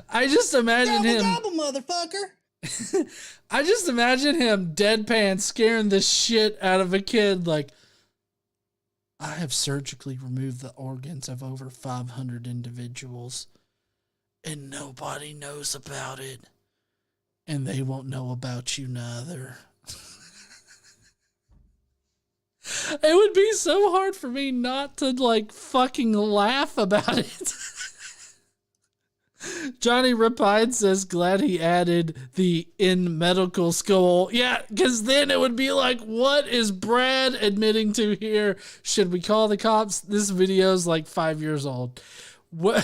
I just imagine him. Gobble, motherfucker. I just imagine him deadpan scaring the shit out of a kid. Like, I have surgically removed the organs of over 500 individuals, and nobody knows about it, and they won't know about you neither. It would be so hard for me not to, like, fucking laugh about it. Johnny Rapide says, glad he added the in medical school. Yeah, because then it would be like, what is Brad admitting to here? Should we call the cops? This video's like 5 years old. What?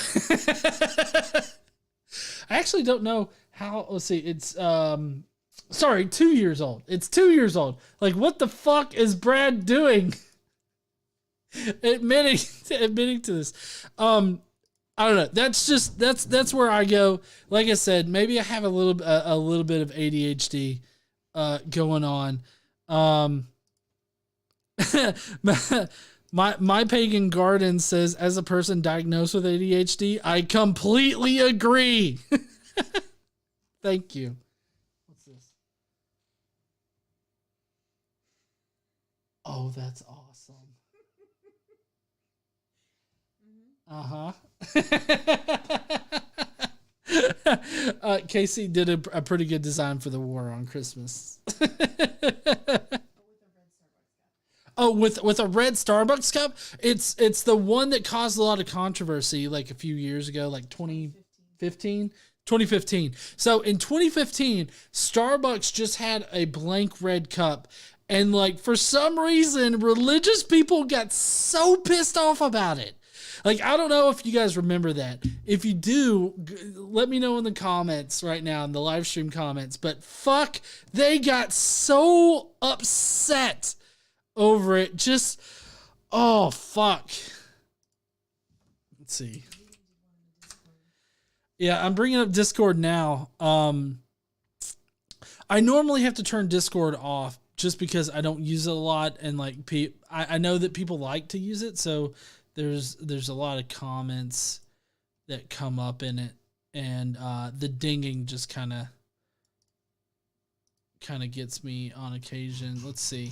I actually don't know how. Let's see. It's, sorry, 2 years old. It's 2 years old. Like, what the fuck is Brad doing? admitting to this. I don't know. That's just that's where I go. Like I said, maybe I have a little bit of ADHD going on. My pagan garden says, as a person diagnosed with ADHD, I completely agree. Thank you. What's this? Oh, that's awesome. Uh-huh. Casey did a pretty good design for the war on Christmas. Oh, with a red Starbucks cup? It's the one that caused a lot of controversy like a few years ago, like 2015. 2015. So in 2015, Starbucks just had a blank red cup. And like, for some reason, religious people got so pissed off about it. Like, I don't know if you guys remember that. If you do, let me know in the comments right now, in the live stream comments. But fuck, they got so upset over it. Just, oh, fuck. Let's see. Yeah, I'm bringing up Discord now. I normally have to turn Discord off just because I don't use it a lot. And like, I know that people like to use it, so there's a lot of comments that come up in it, and the dinging just kind of gets me on occasion. Let's see.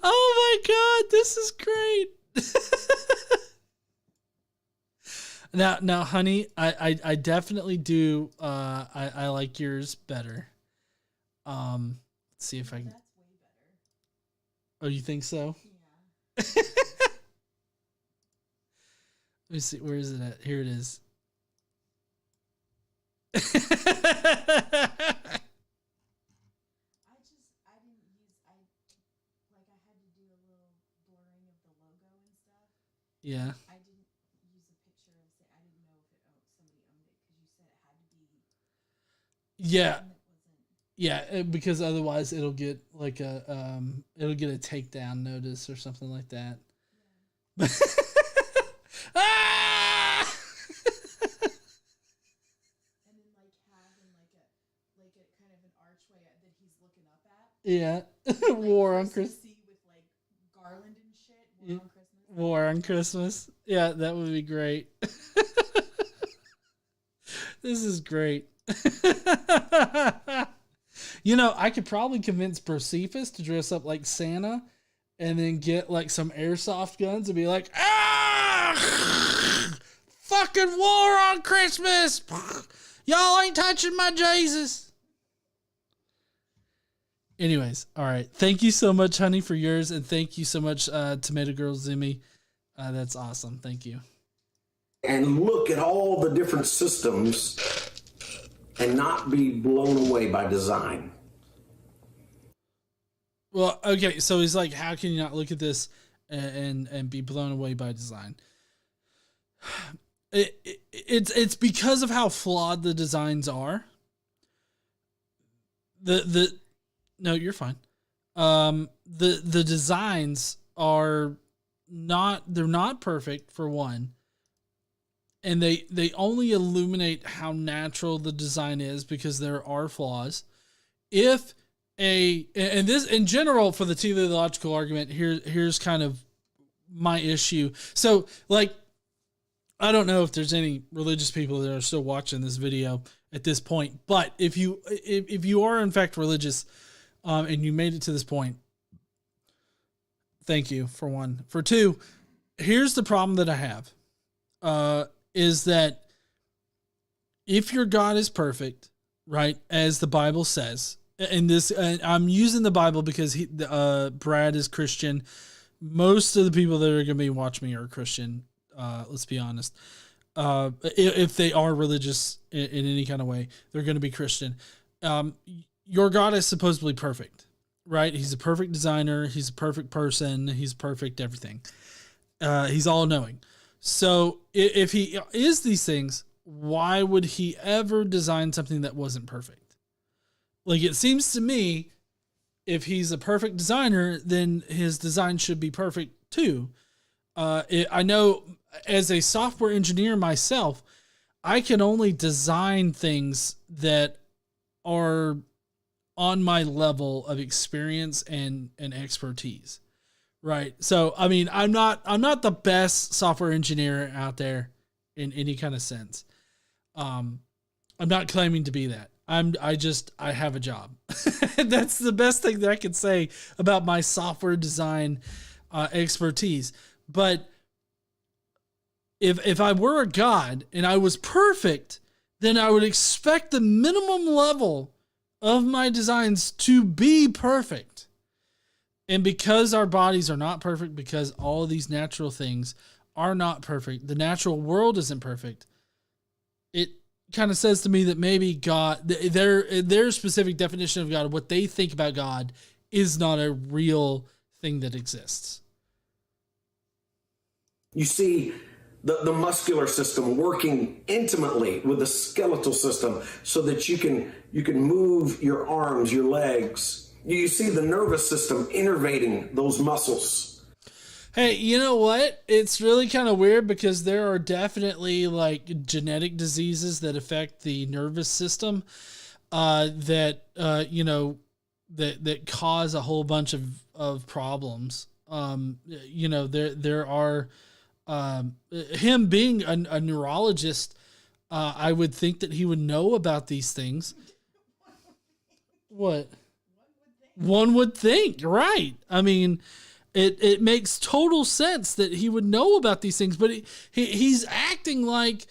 Oh my god, this is great. Now, honey, I definitely do. I like yours better. Let's see if I can. Oh, you think so? Yeah. Let me see. Where is it at? Here it is. I didn't use, I had to do a little blurring of the logo and stuff. Yeah. I didn't use a picture of it. I didn't know if somebody owned it, because you said it had to be. Yeah. Yeah, because otherwise it'll get like it'll get a takedown notice or something like that. Yeah. Ah! And then like having like a kind of an archway that he's looking up at. Yeah. War on Christmas. With like garland and shit. War on Christmas. Yeah, that would be great. This is great. You know, I could probably convince Persephus to dress up like Santa and then get like some airsoft guns and be like, ah, fucking war on Christmas. Y'all ain't touching my Jesus. Anyways, all right. Thank you so much, honey, for yours. And thank you so much, Tomato Girl Zimmy. That's awesome. Thank you. And look at all the different systems and not be blown away by design. Well, okay, so he's like, how can you not look at this and be blown away by design? It's because of how flawed the designs are. No, you're fine. The designs are they're not perfect, for one. And they only illuminate how natural the design is because there are flaws. And this in general for the teleological argument, here's kind of my issue. So like, I don't know if there's any religious people that are still watching this video at this point, but if you are in fact religious, and you made it to this point, thank you, for one. For two, here's the problem that I have, is that if your God is perfect, right, as the Bible says, and this, I'm using the Bible because Brad is Christian. Most of the people that are going to be watching me are Christian. Let's be honest. If they are religious in any kind of way, they're going to be Christian. Your God is supposedly perfect, right? He's a perfect designer. He's a perfect person. He's perfect everything. He's all knowing. So if he is these things, why would he ever design something that wasn't perfect? Like, it seems to me, if he's a perfect designer, then his design should be perfect too. I know as a software engineer myself, I can only design things that are on my level of experience and expertise. Right. So, I mean, I'm not the best software engineer out there in any kind of sense. I'm not claiming to be that. I have a job. That's the best thing that I can say about my software design expertise. But if I were a God and I was perfect, then I would expect the minimum level of my designs to be perfect. And because our bodies are not perfect, because all of these natural things are not perfect, the natural world isn't perfect, it kind of says to me that maybe God, their specific definition of God, what they think about God, is not a real thing that exists. You see the muscular system working intimately with the skeletal system so that you can move your arms, your legs. You see the nervous system innervating those muscles. Hey, you know what? It's really kind of weird because there are definitely like genetic diseases that affect the nervous system, that cause a whole bunch of problems. There are, him being a neurologist, I would think that he would know about these things. What? One would think, right? I mean, it makes total sense that he would know about these things, but he's acting like,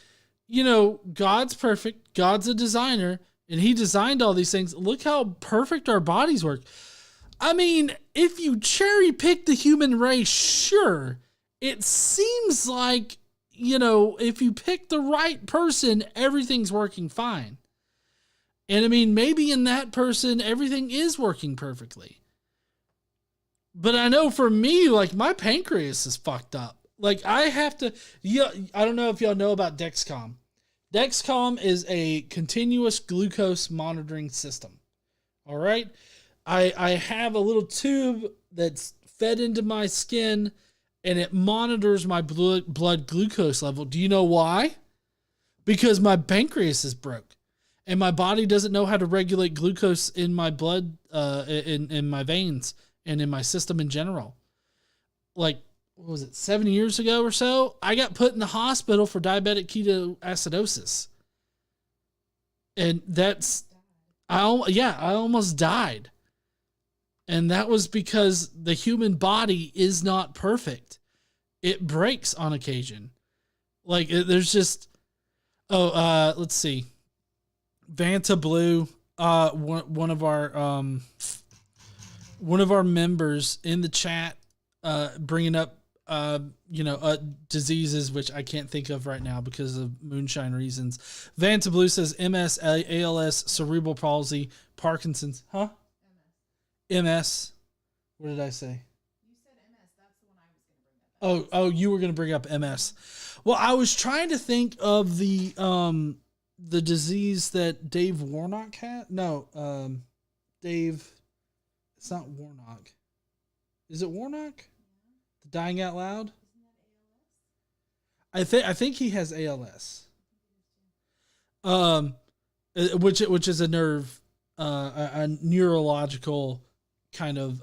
God's perfect, God's a designer, and he designed all these things. Look how perfect our bodies work. I mean, if you cherry pick the human race, sure, it seems like, if you pick the right person, everything's working fine. And I mean, maybe in that person, everything is working perfectly. But I know for me, like, my pancreas is fucked up. Like, I have to, I don't know if y'all know about Dexcom. Dexcom is a continuous glucose monitoring system. All right. I have a little tube that's fed into my skin and it monitors my blood glucose level. Do you know why? Because my pancreas is broke. and my body doesn't know how to regulate glucose in my blood, in my veins and in my system in general. Like, what was it, 7 years ago or so? I got put in the hospital for diabetic ketoacidosis. And I almost died. And that was because the human body is not perfect. It breaks on occasion. Like, there's just, let's see. Vanta Blue, one of our members in the chat, bringing up, diseases, which I can't think of right now because of moonshine reasons. Vanta Blue says MS, ALS, cerebral palsy, Parkinson's. Huh? MS. What did I say? You said MS. That's the one I was going to bring up. Oh, you were going to bring up MS. Well, I was trying to think of the disease that Dave Warnock had. No, Dave. It's not Warnock. Is it Warnock? Yeah. The Dying Out Loud. Isn't that ALS? I think he has ALS. Which is a nerve, a neurological kind of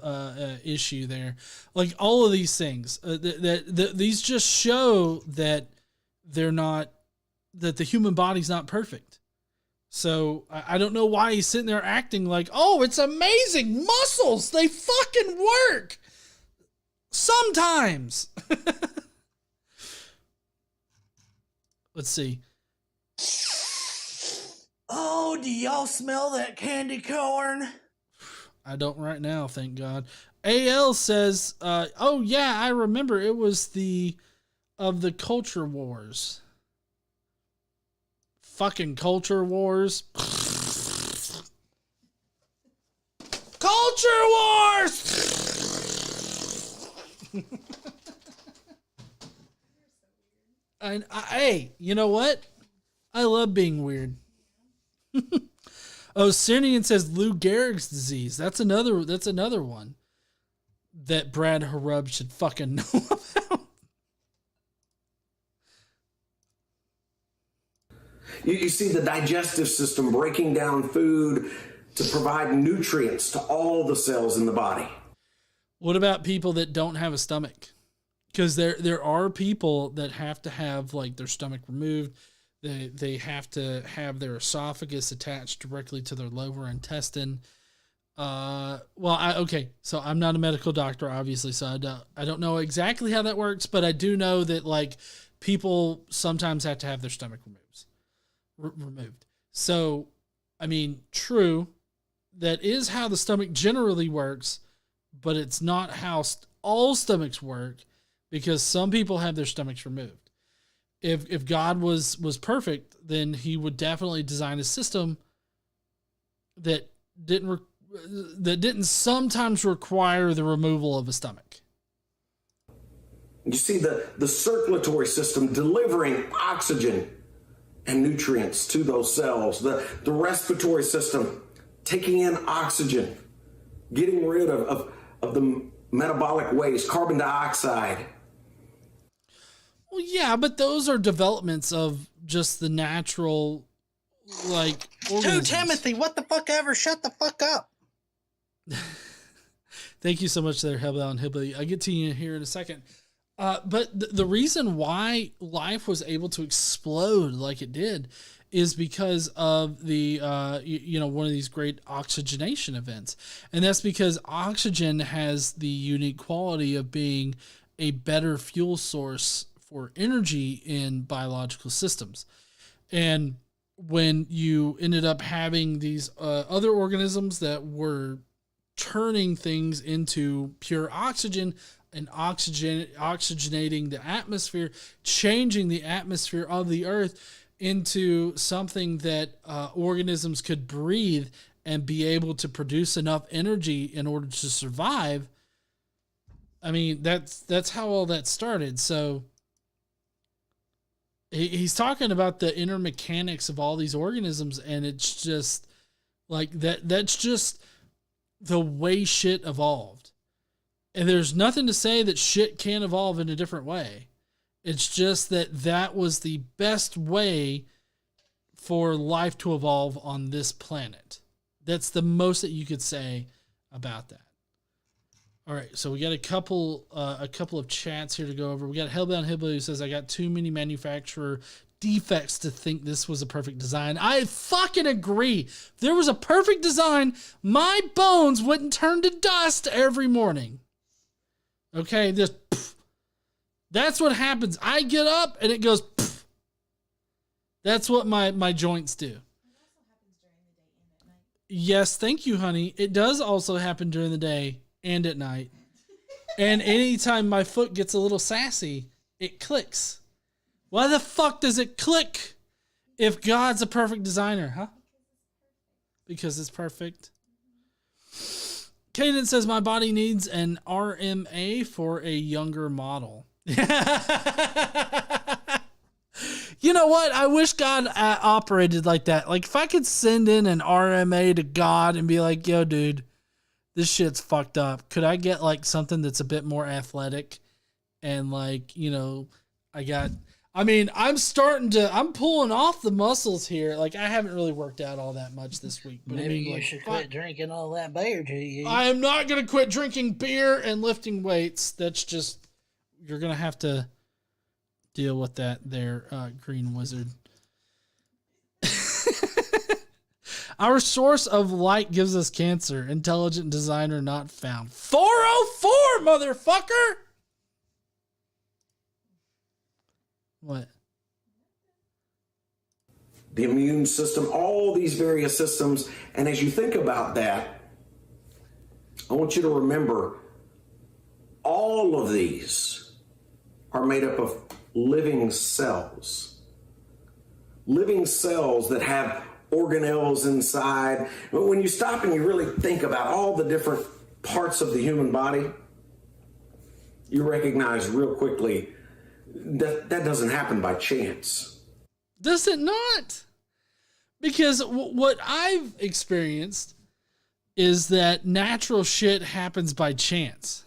issue there. Like all of these things, these just show that that the human body's not perfect. So I don't know why he's sitting there acting like, oh, it's amazing. Muscles, they fucking work. Sometimes. Let's see. Oh, do y'all smell that candy corn? I don't right now, thank God. AL says, oh yeah, I remember it was the culture wars. Fucking culture wars. Culture wars! And hey, you know what? I love being weird. Oh, Sinian says Lou Gehrig's disease. That's another one that Brad Harub should fucking know about. You see the digestive system breaking down food to provide nutrients to all the cells in the body. What about people that don't have a stomach? Because there are people that have to have like their stomach removed. They have to have their esophagus attached directly to their lower intestine. Okay, so I'm not a medical doctor, obviously, so I don't know exactly how that works, but I do know that like people sometimes have to have their stomach removed. So, I mean, true, that is how the stomach generally works, but it's not how all stomachs work, because some people have their stomachs removed. If God was perfect, then he would definitely design a system that didn't sometimes require the removal of a stomach. You see the circulatory system delivering oxygen and nutrients to those cells. The respiratory system taking in oxygen, getting rid of the metabolic waste, carbon dioxide. Well, yeah, but those are developments of just the natural, like, organisms. 2 Timothy, what the fuck ever? Shut the fuck up. Thank you so much there, Hellbound Hillbilly. I'll get to you here in a second. But the reason why life was able to explode like it did is because of the, one of these great oxygenation events. And that's because oxygen has the unique quality of being a better fuel source for energy in biological systems. And when you ended up having these other organisms that were turning things into pure oxygen and oxygenating the atmosphere, changing the atmosphere of the earth into something that organisms could breathe and be able to produce enough energy in order to survive. I mean, that's how all that started. So he's talking about the inner mechanics of all these organisms, and it's just like that's just the way shit evolved. And there's nothing to say that shit can't evolve in a different way. It's just that was the best way for life to evolve on this planet. That's the most that you could say about that. All right, so we got a couple of chats here to go over. We got Hellbound Hillbilly who says, I got too many manufacturer defects to think this was a perfect design. I fucking agree. If there was a perfect design, my bones wouldn't turn to dust every morning. Okay, just pff. That's what happens. I get up and it goes pff. That's what my joints do. Yes, thank you, honey. It does also happen during the day and at night. And anytime my foot gets a little sassy, it clicks. Why the fuck does it click if God's a perfect designer, huh? Because it's perfect. Caden says, my body needs an RMA for a younger model. You know what? I wish God operated like that. Like, if I could send in an RMA to God and be like, yo, dude, this shit's fucked up. Could I get, like, something that's a bit more athletic? And, like, you know, I'm pulling off the muscles here. Like, I haven't really worked out all that much this week. But Maybe you should quit drinking all that beer, G. I am not going to quit drinking beer and lifting weights. That's just, you're going to have to deal with that there, Green Wizard. Our source of light gives us cancer. Intelligent designer not found. 404, motherfucker! What? The immune system, all these various systems. And as you think about that, I want you to remember all of these are made up of living cells. Living cells that have organelles inside. But when you stop and you really think about all the different parts of the human body, you recognize real quickly that doesn't happen by chance. Does it not? Because what I've experienced is that natural shit happens by chance.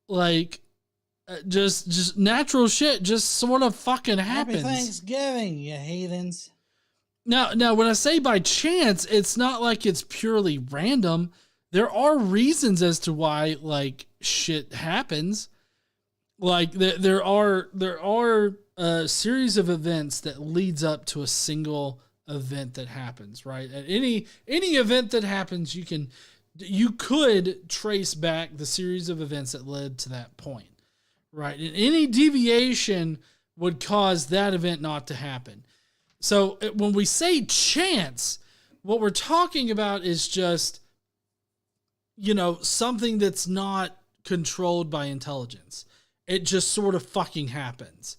Like, just natural shit just sort of fucking happens. Happy Thanksgiving, you heathens. Now, when I say by chance, it's not like it's purely random. There are reasons as to why, like, shit happens. Like, there are a series of events that leads up to a single event that happens, right? At any event that happens, you could trace back the series of events that led to that point, right? And any deviation would cause that event not to happen. So when we say chance, what we're talking about is just, you know, something that's not controlled by intelligence. It just sort of fucking happens.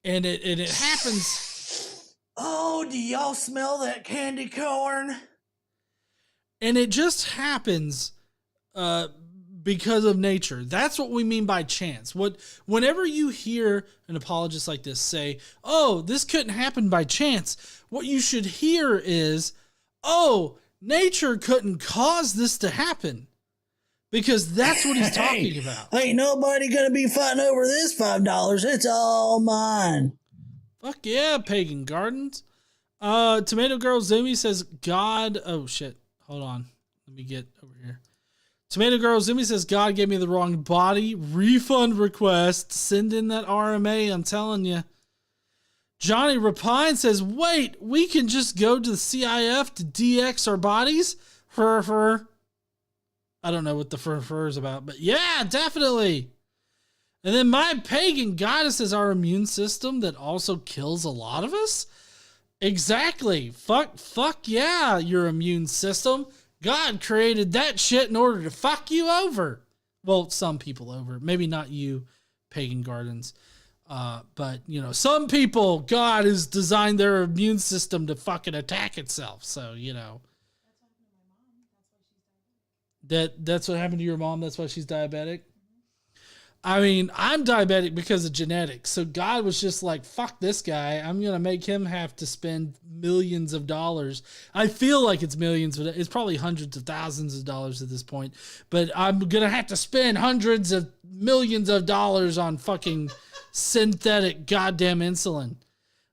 And it happens. Oh, do y'all smell that candy corn? And it just happens because of nature. That's what we mean by chance. Whenever you hear an apologist like this say, oh, this couldn't happen by chance, what you should hear is, oh, nature couldn't cause this to happen. Because that's what he's talking about. Ain't nobody gonna be fighting over this $5. It's all mine. Fuck yeah, Pagan Gardens. Tomato Girl Zoomy says God. Oh shit. Hold on. Let me get over here. Tomato Girl Zoomy says God gave me the wrong body. Refund request. Send in that RMA. I'm telling you. Johnny Rapine says, wait, we can just go to the CIF to DX our bodies? I don't know what the fur is about, but yeah, definitely. And then my pagan goddess is our immune system that also kills a lot of us. Exactly. Fuck yeah, your immune system. God created that shit in order to fuck you over. Well, some people over. Maybe not you, Pagan Gardens. But, you know, some people, God has designed their immune system to fucking attack itself. So, you know. That's what happened to your mom. That's why she's diabetic. I mean, I'm diabetic because of genetics. So God was just like, fuck this guy. I'm going to make him have to spend millions of dollars. I feel like it's millions, but it's probably hundreds of thousands of dollars at this point. But I'm going to have to spend hundreds of millions of dollars on fucking synthetic goddamn insulin.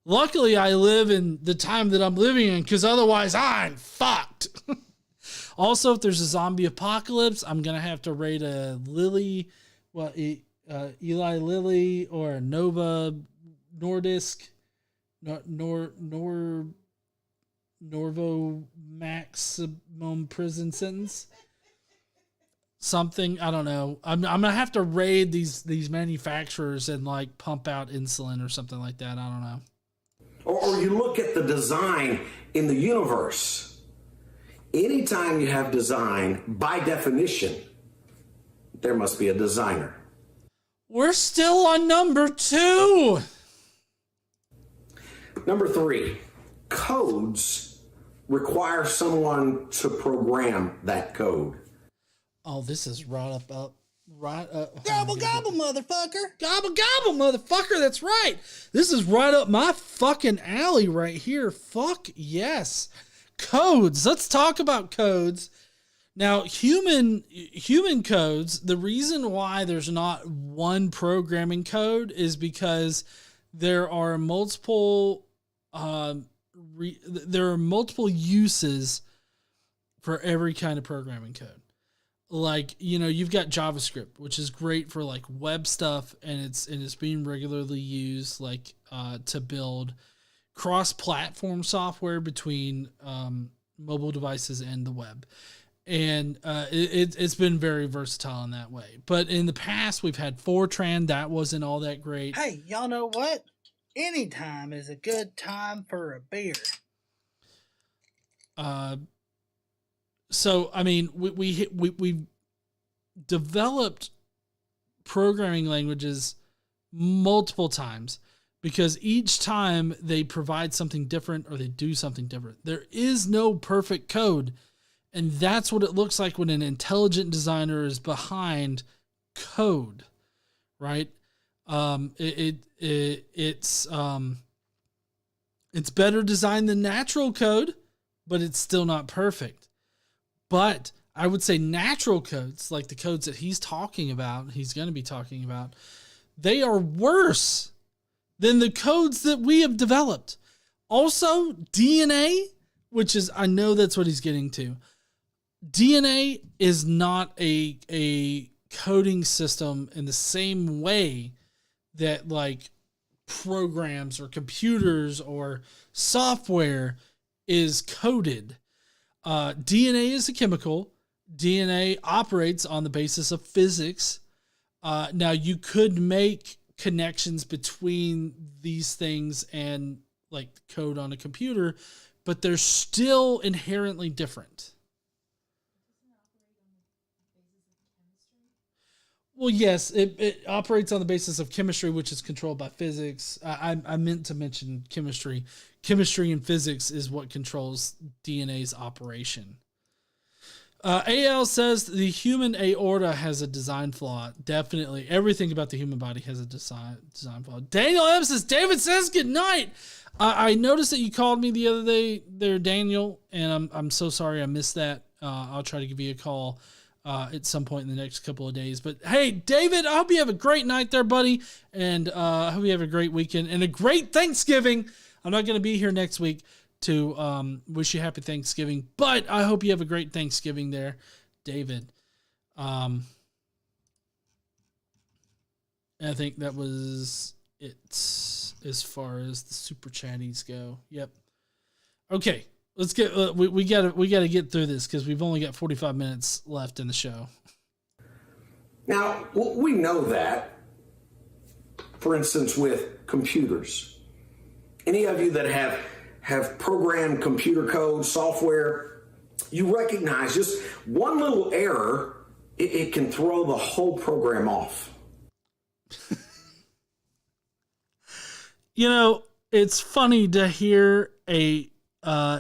Luckily, I live in the time that I'm living in, because otherwise I'm fucked. Also, if there's a zombie apocalypse, I'm going to have to raid a Lily, Eli Lilly or a Nova Nordisk, Norvo maximum prison sentence. Something, I don't know. I'm gonna have to raid these manufacturers and like pump out insulin or something like that. I don't know. Or you look at the design in the universe. Anytime you have design, by definition, there must be a designer. We're still on number 2. Number 3, codes require someone to program that code. Oh, this is right up. Gobble, gobble, motherfucker. Gobble, gobble, motherfucker. That's right. This is right up my fucking alley right here. Fuck yes. Codes. Let's talk about codes. Now, human codes, the reason why there's not one programming code is because there are multiple uses for every kind of programming code. Like, you've got JavaScript, which is great for like web stuff, and it's being regularly used like to build cross-platform software between mobile devices and the web. And it's been very versatile in that way. But in the past, we've had Fortran. That wasn't all that great. Hey, y'all know what? Anytime is a good time for a beer. So, I mean, we developed programming languages multiple times because each time they provide something different or they do something different. There is no perfect code, and that's what it looks like when an intelligent designer is behind code, right? It's better designed than natural code, but it's still not perfect. But I would say natural codes, like the codes that he's going to be talking about, they are worse than the codes that we have developed. Also, DNA, which is, I know that's what he's getting to. DNA is not a coding system in the same way that like programs or computers or software is coded. DNA is a chemical. DNA operates on the basis of physics. Now, you could make connections between these things and like code on a computer, but they're still inherently different. Well, yes, it operates on the basis of chemistry, which is controlled by physics. I meant to mention chemistry. Chemistry and physics is what controls DNA's operation. AL says the human aorta has a design flaw. Definitely. Everything about the human body has a design flaw. Daniel M says, David says good night. I noticed that you called me the other day there, Daniel, and I'm so sorry I missed that. I'll try to give you a call at some point in the next couple of days. But hey, David, I hope you have a great night there, buddy. And I hope you have a great weekend and a great Thanksgiving. I'm not going to be here next week to wish you happy Thanksgiving, but I hope you have a great Thanksgiving there, David. I think that was it as far as the super chatties go. Yep. Okay. Let's get we got to get through this because we've only got 45 minutes left in the show. Now, we know that, for instance, with computers. Any of you that have programmed computer code, software, you recognize just one little error, it can throw the whole program off. It's funny to hear a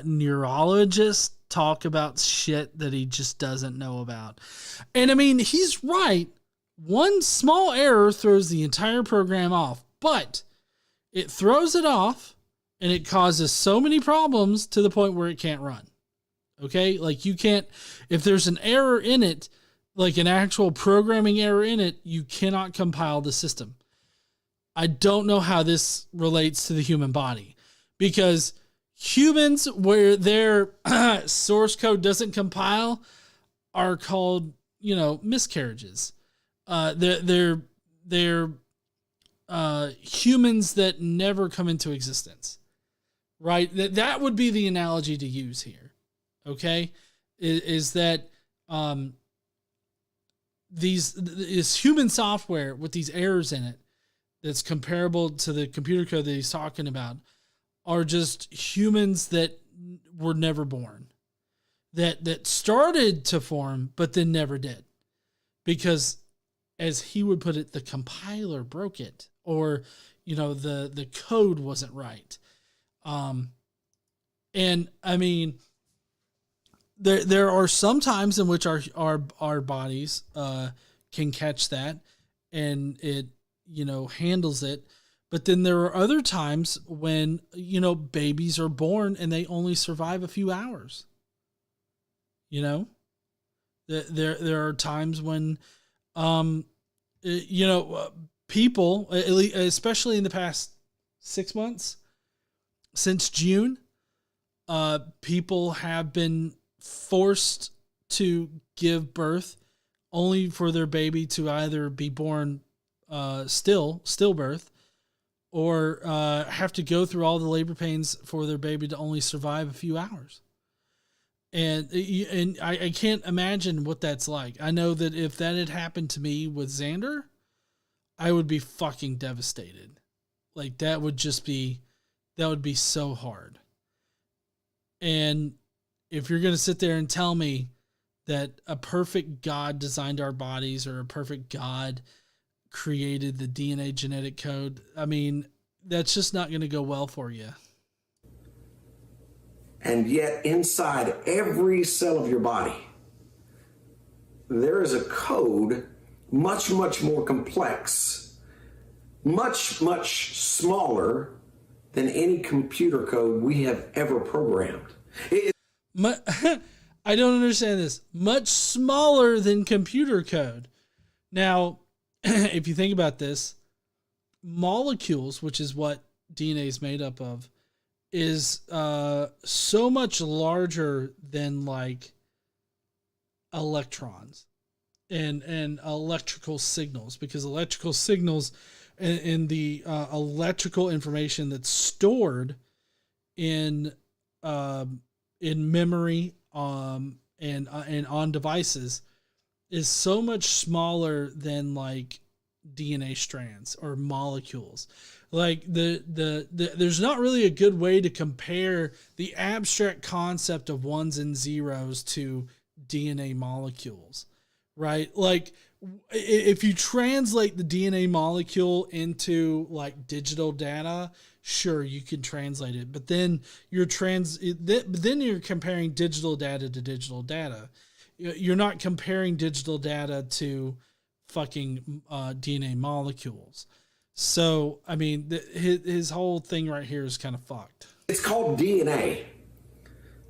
neurologist talk about shit that he just doesn't know about. And I mean, he's right. One small error throws the entire program off, but it throws it off and it causes so many problems to the point where it can't run. Okay? Like you can't, if there's an error in it, like an actual programming error in it, you cannot compile the system. I don't know how this relates to the human body. because humans where their source code doesn't compile are called, miscarriages. They're humans that never come into existence, right? That would be the analogy to use here. Okay. Is that, this human software with these errors in it that's comparable to the computer code that he's talking about are just humans that were never born, that started to form, but then never did, because as he would put it, the compiler broke it, or, the code wasn't right. And I mean, there are some times in which our bodies, can catch that and it, handles it. But then there are other times when, babies are born and they only survive a few hours. There are times when, people, especially in the past 6 months, since June, people have been forced to give birth only for their baby to either be born stillbirth, or have to go through all the labor pains for their baby to only survive a few hours. And I can't imagine what that's like. I know that if that had happened to me with Xander, I would be fucking devastated. Like, that would be so hard. And if you're going to sit there and tell me that a perfect God designed our bodies, or a perfect God created the DNA genetic code, I mean, that's just not going to go well for you. And yet inside every cell of your body, there is a code much, much more complex, much, much smaller than any computer code we have ever programmed. I don't understand this. Much smaller than computer code. Now, if you think about this, molecules, which is what DNA is made up of, is so much larger than like electrons and electrical signals, because electrical signals and the electrical information that's stored in memory and on devices is so much smaller than like DNA strands or molecules. Like there's not really a good way to compare the abstract concept of ones and zeros to DNA molecules, right? Like if you translate the DNA molecule into like digital data, sure, you can translate it, but then you're comparing digital data to digital data. You're not comparing digital data to fucking DNA molecules. So, I mean, his whole thing right here is kind of fucked. It's called DNA.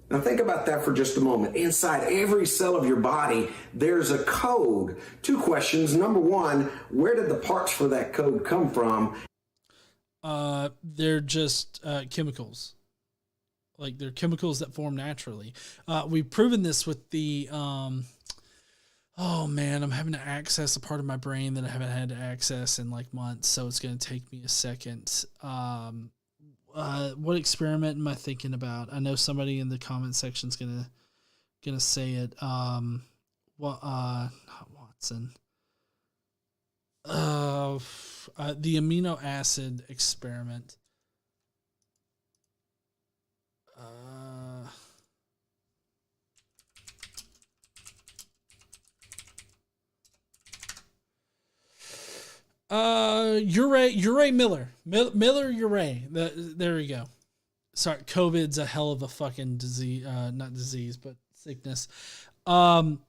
Now think about that for just a moment. Inside every cell of your body, there's a code. 2 questions. Number 1, where did the parts for that code come from? They're just chemicals. Like, they're chemicals that form naturally. We've proven this with the... oh man, I'm having to access a part of my brain that I haven't had to access in like months, so it's going to take me a second. What experiment am I thinking about? I know somebody in the comment section is gonna say it. Not Watson. The amino acid experiment. Urey Miller. Miller Urey. There you go. Sorry, COVID's a hell of a fucking disease, not disease, but sickness. So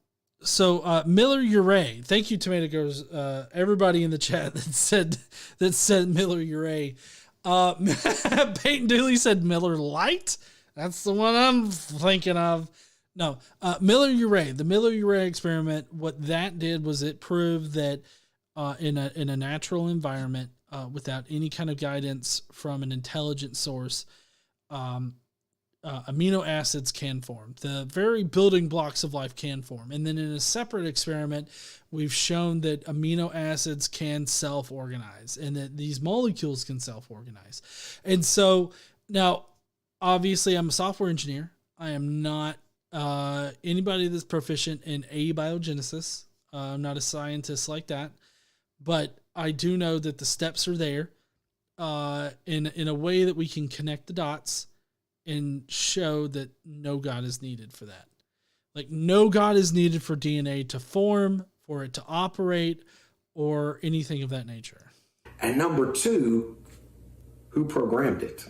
Miller Urey. Thank you, Tomato Girls. Everybody in the chat that said Miller Urey. Peyton Dooley said Miller Lite. That's the one I'm thinking of. No, Miller Urey. The Miller Urey experiment. What that did was it proved that in a natural environment, without any kind of guidance from an intelligent source, amino acids can form. The very building blocks of life can form. And then in a separate experiment, we've shown that amino acids can self-organize and that these molecules can self-organize. And so now, obviously, I'm a software engineer. I am not anybody that's proficient in abiogenesis. I'm not a scientist like that. But I do know that the steps are there in a way that we can connect the dots and show that no God is needed for that. Like, no God is needed for DNA to form, for it to operate, or anything of that nature. And number two, who programmed it?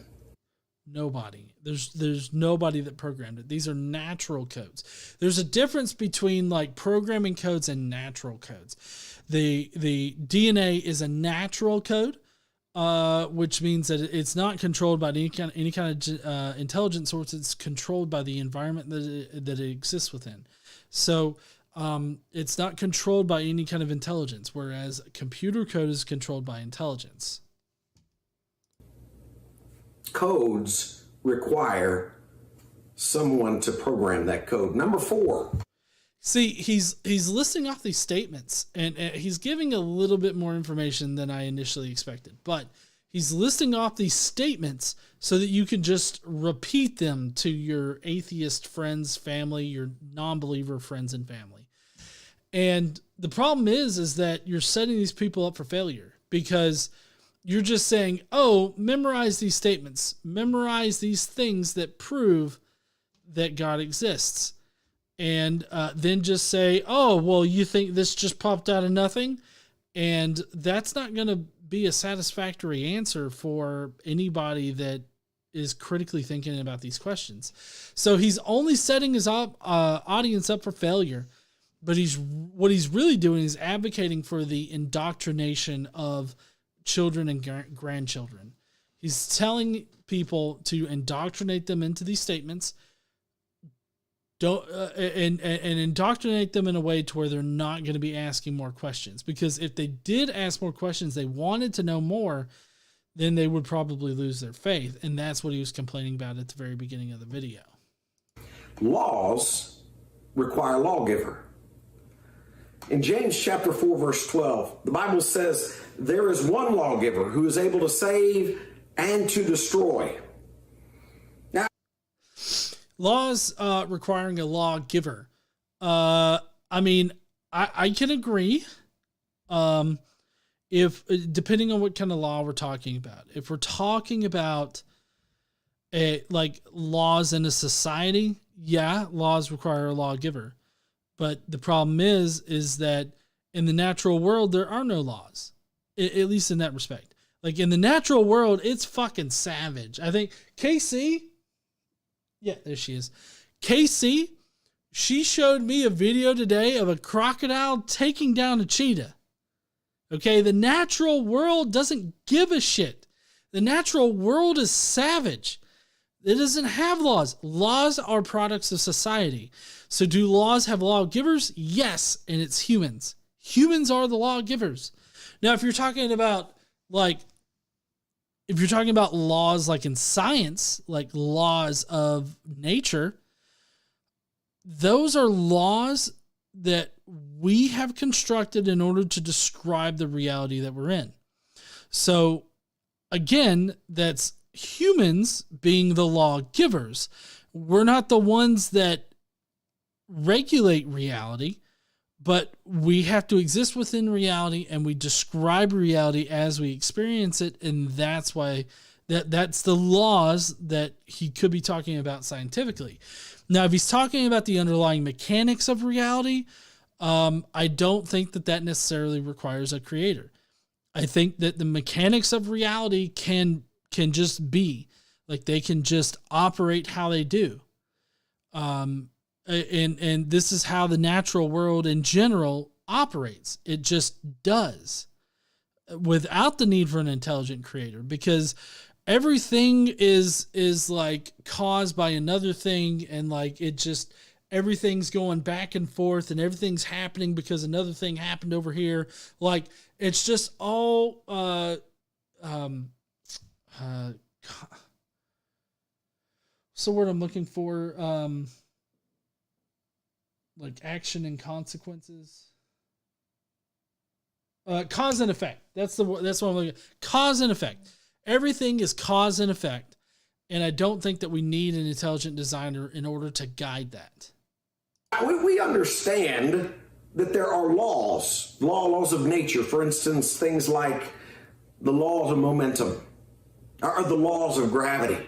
Nobody. There's nobody that programmed it. These are natural codes. There's a difference between like programming codes and natural codes. The DNA is a natural code, which means that it's not controlled by any kind of intelligent source. It's controlled by the environment that it exists within. So it's not controlled by any kind of intelligence, whereas computer code is controlled by intelligence. Codes require someone to program that code. Number four. See, he's listing off these statements, and he's giving a little bit more information than I initially expected. But he's listing off these statements so that you can just repeat them to your atheist friends, family, your non-believer friends and family. And the problem is that you're setting these people up for failure, because you're just saying, oh, memorize these statements, memorize these things that prove that God exists. And then just say, oh, well, you think this just popped out of nothing? And that's not going to be a satisfactory answer for anybody that is critically thinking about these questions. So he's only setting his audience up for failure, but what he's really doing is advocating for the indoctrination of children and grandchildren. He's telling people to indoctrinate them into these statements, and indoctrinate them in a way to where they're not going to be asking more questions. Because if they did ask more questions, they wanted to know more, then they would probably lose their faith. And that's what he was complaining about at the very beginning of the video. Laws require a lawgiver. In James chapter 4, verse 12, the Bible says, there is one lawgiver who is able to save and to destroy. Now, laws requiring a lawgiver. I mean, I can agree. If depending on what kind of law we're talking about, if we're talking about like laws in a society, yeah, laws require a lawgiver. But the problem is that in the natural world, there are no laws, at least in that respect. Like in the natural world, it's fucking savage. I think KC, yeah, there she is. KC, she showed me a video today of a crocodile taking down a cheetah. Okay, the natural world doesn't give a shit. The natural world is savage. It doesn't have laws. Laws are products of society. So do laws have lawgivers? Yes, and it's humans. Humans are the lawgivers. Now, if you're talking about laws like in science, like laws of nature, those are laws that we have constructed in order to describe the reality that we're in. So again, that's humans being the lawgivers. We're not the ones that regulate reality, but we have to exist within reality, and we describe reality as we experience it. And that's why that's the laws that he could be talking about scientifically. Now, if he's talking about the underlying mechanics of reality, I don't think that necessarily requires a creator. I think that the mechanics of reality can just be like, they can just operate how they do. And this is how the natural world in general operates. It just does, without the need for an intelligent creator, because everything is like caused by another thing, and like it just, everything's going back and forth, and everything's happening because another thing happened over here. Like it's just all what's the word I'm looking for? Like action and consequences. Cause and effect. That's what I'm looking at. Cause and effect. Everything is cause and effect. And I don't think that we need an intelligent designer in order to guide that. We understand that there are laws of nature. For instance, things like the laws of momentum or the laws of gravity.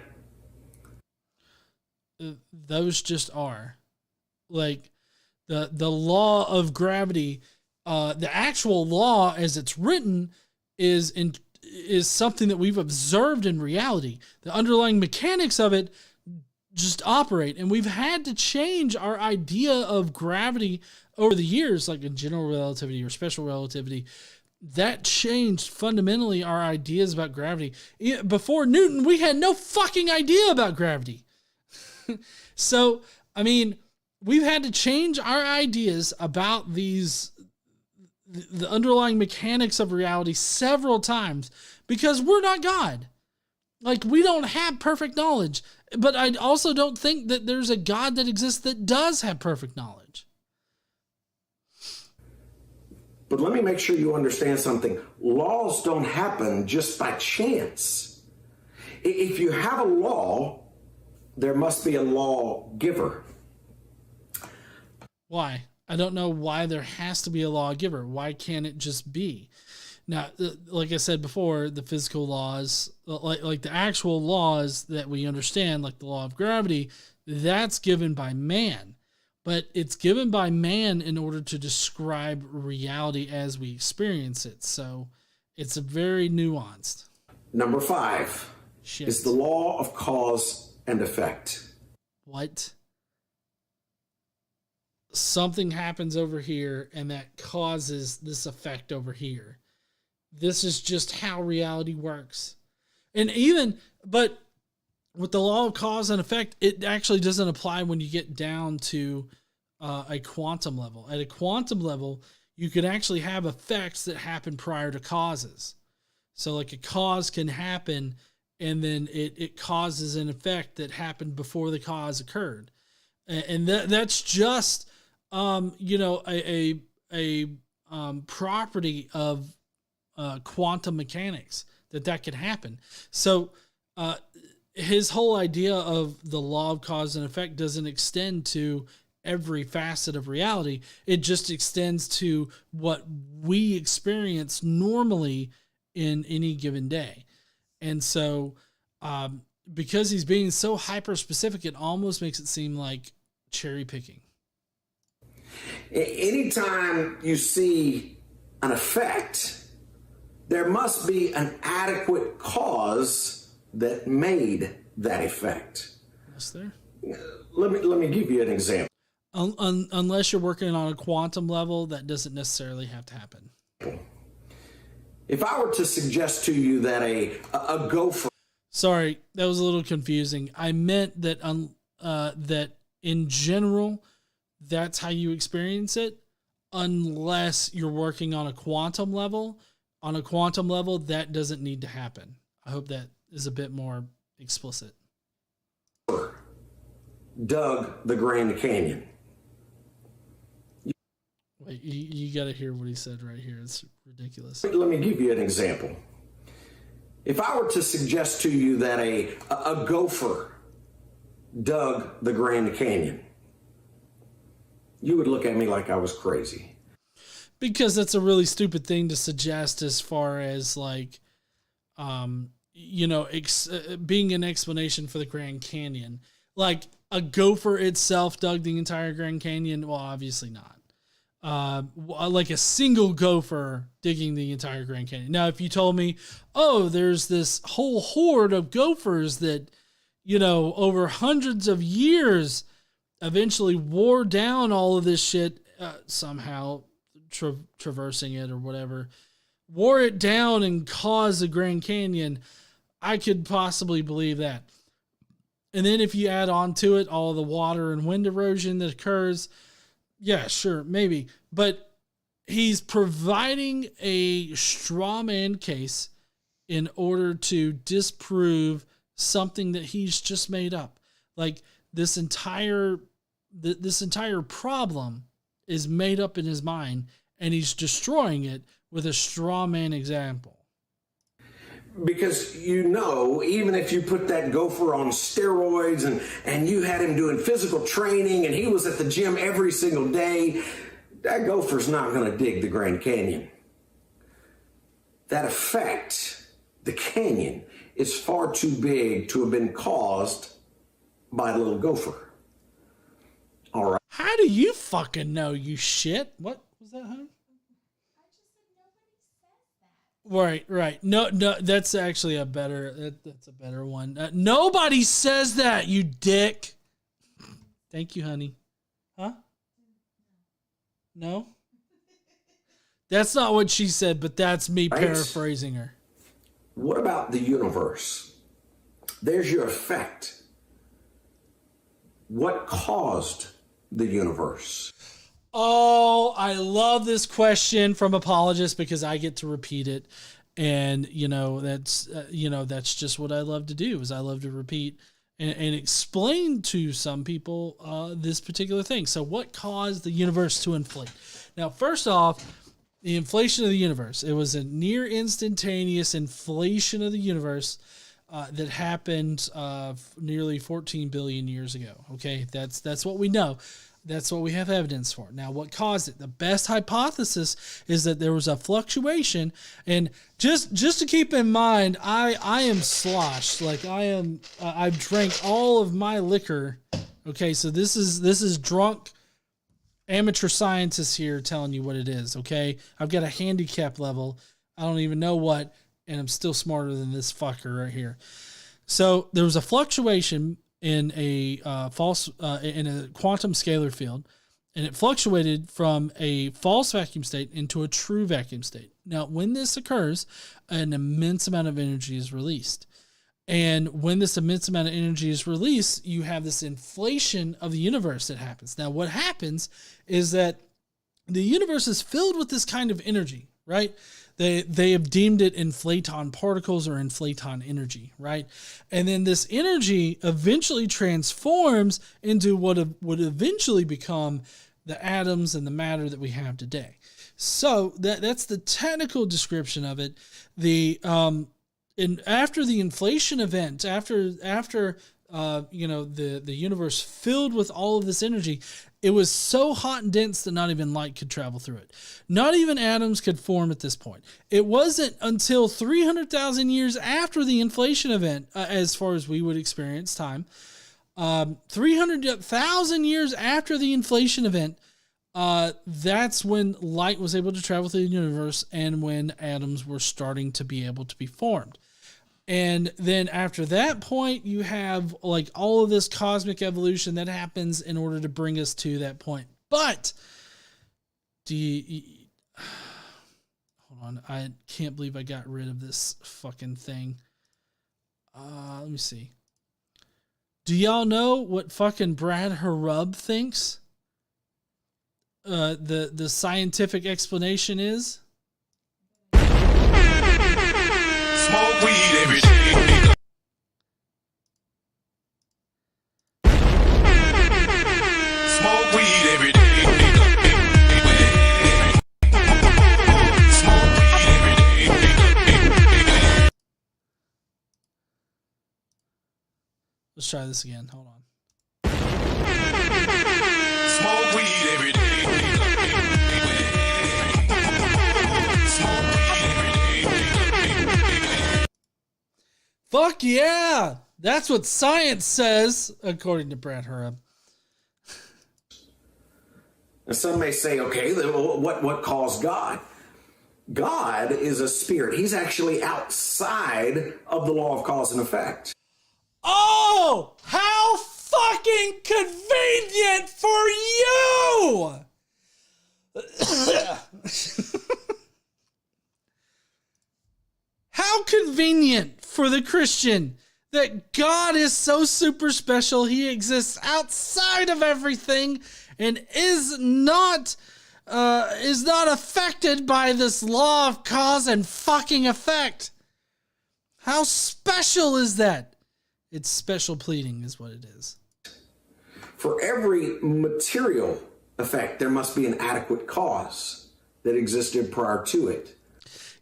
Those just are. Like the law of gravity, the actual law as it's written is something that we've observed in reality. The underlying mechanics of it just operate, and we've had to change our idea of gravity over the years, like in general relativity or special relativity. That changed fundamentally our ideas about gravity. Before Newton, we had no fucking idea about gravity. So, I mean, we've had to change our ideas about the underlying mechanics of reality several times because we're not God. Like, we don't have perfect knowledge. But I also don't think that there's a God that exists that does have perfect knowledge. But let me make sure you understand something. Laws don't happen just by chance. If you have a law, there must be a lawgiver. Why? I don't know why there has to be a lawgiver. Why can't it just be? Now, like I said before, the physical laws, like the actual laws that we understand, like the law of gravity, that's given by man. But it's given by man in order to describe reality as we experience it. So it's a very nuanced. Number 5 is the law of cause and effect. What? Something happens over here and that causes this effect over here. This is just how reality works. But with the law of cause and effect, it actually doesn't apply when you get down to a quantum level. At a quantum level, you could actually have effects that happen prior to causes. So like a cause can happen and then it causes an effect that happened before the cause occurred. And that's just, a property of quantum mechanics that could happen. So his whole idea of the law of cause and effect doesn't extend to every facet of reality. It just extends to what we experience normally in any given day. And so because he's being so hyper specific, it almost makes it seem like cherry picking. Anytime you see an effect, there must be an adequate cause that made that effect. Is there? Let me give you an example. Unless you're working on a quantum level, that doesn't necessarily have to happen. If I were to suggest to you that a gopher... Sorry, that was a little confusing. I meant that that in general, that's how you experience it, unless you're working on a quantum level. On a quantum level, that doesn't need to happen. I hope that is a bit more explicit. Dug the Grand Canyon. Wait, you got to hear what he said right here. It's ridiculous. Let me give you an example. If I were to suggest to you that a gopher dug the Grand Canyon, you would look at me like I was crazy. Because that's a really stupid thing to suggest as far as like, being an explanation for the Grand Canyon. Like a gopher itself dug the entire Grand Canyon? Well, obviously not. Like a single gopher digging the entire Grand Canyon. Now, if you told me, oh, there's this whole horde of gophers that, over hundreds of years eventually wore down all of this shit, somehow traversing it or whatever, wore it down and caused the Grand Canyon, I could possibly believe that. And then if you add on to it all the water and wind erosion that occurs, yeah, sure, maybe. But he's providing a straw man case in order to disprove something that he's just made up. Like this entire problem is made up in his mind, and he's destroying it with a straw man example. Because even if you put that gopher on steroids and you had him doing physical training and he was at the gym every single day, that gopher's not going to dig the Grand Canyon. That effect, the canyon, is far too big to have been caused by the little gopher. All right. How do you fucking know, you shit? What was that, huh? Right. No, that's actually a better. That's a better one. Nobody says that, you dick. Thank you, honey. Huh? No. That's not what she said, but that's me paraphrasing her. What about the universe? There's your effect. What caused the universe? Oh, I love this question from apologists because I get to repeat it. And, that's just what I love to do is I love to repeat and explain to some people this particular thing. So what caused the universe to inflate? Now, first off, the inflation of the universe. It was a near instantaneous inflation of the universe that happened nearly 14 billion years ago. Okay, that's what we know. That's what we have evidence for. Now, what caused it? The best hypothesis is that there was a fluctuation. And just to keep in mind, I am sloshed. Like I've drank all of my liquor. Okay, so this is drunk amateur scientists here telling you what it is. Okay, I've got a handicap level. I don't even know what, and I'm still smarter than this fucker right here. So there was a fluctuation in a in a quantum scalar field, and it fluctuated from a false vacuum state into a true vacuum state. Now, when this occurs, an immense amount of energy is released. And when this immense amount of energy is released, you have this inflation of the universe that happens. Now, what happens is that the universe is filled with this kind of energy, right? They have deemed it inflaton particles or inflaton energy, right? And then this energy eventually transforms into what would eventually become the atoms and the matter that we have today. So that's the technical description of it. And after the inflation event, after the universe filled with all of this energy, it was so hot and dense that not even light could travel through it. Not even atoms could form at this point. It wasn't until 300,000 years after the inflation event, as far as we would experience time, 300,000 years after the inflation event, that's when light was able to travel through the universe and when atoms were starting to be able to be formed. And then after that point, you have like all of this cosmic evolution that happens in order to bring us to that point. But hold on, I can't believe I got rid of this fucking thing. Let me see. Do y'all know what fucking Brad Harub thinks? The scientific explanation is? Smoke weed every day, nigga. Smoke weed every day, nigga. Smoke weed every day, nigga. Let's try this again. Hold on. Smoke weed every day, nigga. Smoke weed every day, nigga. Fuck yeah! That's what science says, according to Brad Harub. And some may say, okay, then what caused God? God is a spirit. He's actually outside of the law of cause and effect. Oh, how fucking convenient for you! How convenient for the Christian that God is so super special, he exists outside of everything and is not affected by this law of cause and fucking effect. How special is that? It's special pleading is what it is. For every material effect, there must be an adequate cause that existed prior to it.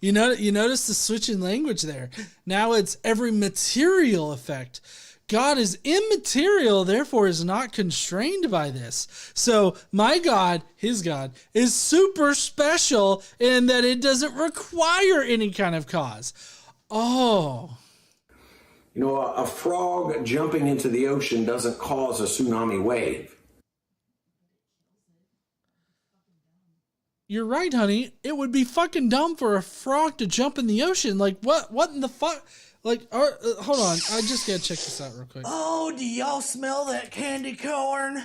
You notice the switch in language there. Now it's every material effect. God is immaterial, therefore is not constrained by this. So my God, his God, is super special in that it doesn't require any kind of cause. Oh. You know, a frog jumping into the ocean doesn't cause a tsunami wave. You're right, honey. It would be fucking dumb for a frog to jump in the ocean. Like, what in the fuck? Like, hold on. I just gotta check this out real quick. Oh, do y'all smell that candy corn?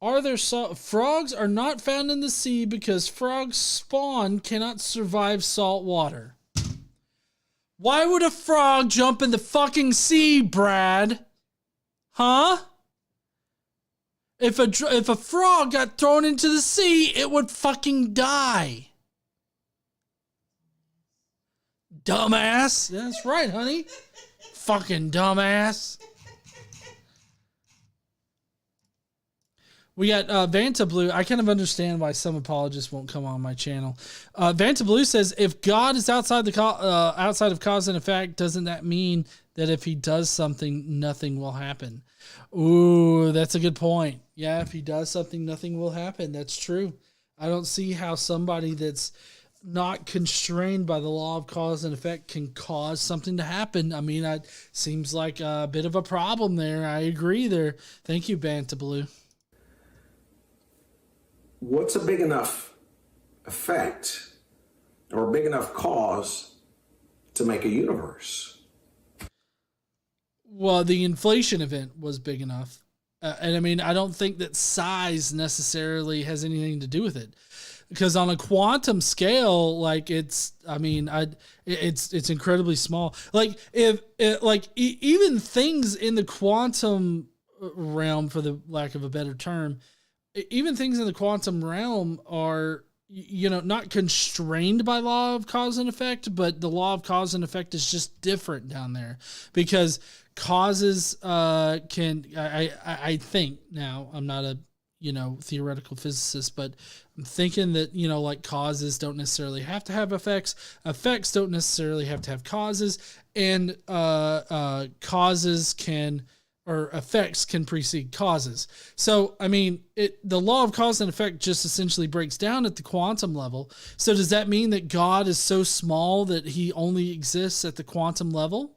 Frogs are not found in the sea because frogs spawn cannot survive salt water. Why would a frog jump in the fucking sea, Brad? Huh? If a frog got thrown into the sea, it would fucking die. Dumbass. That's right, honey. Fucking dumbass. We got Vanta Blue. I kind of understand why some apologists won't come on my channel. Vanta Blue says, if God is outside of cause and effect, doesn't that mean that if he does something, nothing will happen? Ooh, that's a good point. Yeah, if he does something, nothing will happen. That's true. I don't see how somebody that's not constrained by the law of cause and effect can cause something to happen. I mean, it seems like a bit of a problem there. I agree there. Thank you, Vanta Blue. What's a big enough effect or a big enough cause to make a universe? Well, the inflation event was big enough. And I mean, I don't think that size necessarily has anything to do with it. Because on a quantum scale, like it's incredibly small. Like even things in the quantum realm, for the lack of a better term, even things in the quantum realm are, not constrained by law of cause and effect, but the law of cause and effect is just different down there because causes I think, now I'm not a theoretical physicist, but I'm thinking that like causes don't necessarily have to have effects don't necessarily have to have causes, and causes can, or effects can precede causes. So I mean, the law of cause and effect just essentially breaks down at the quantum level. So does that mean that God is so small that he only exists at the quantum level?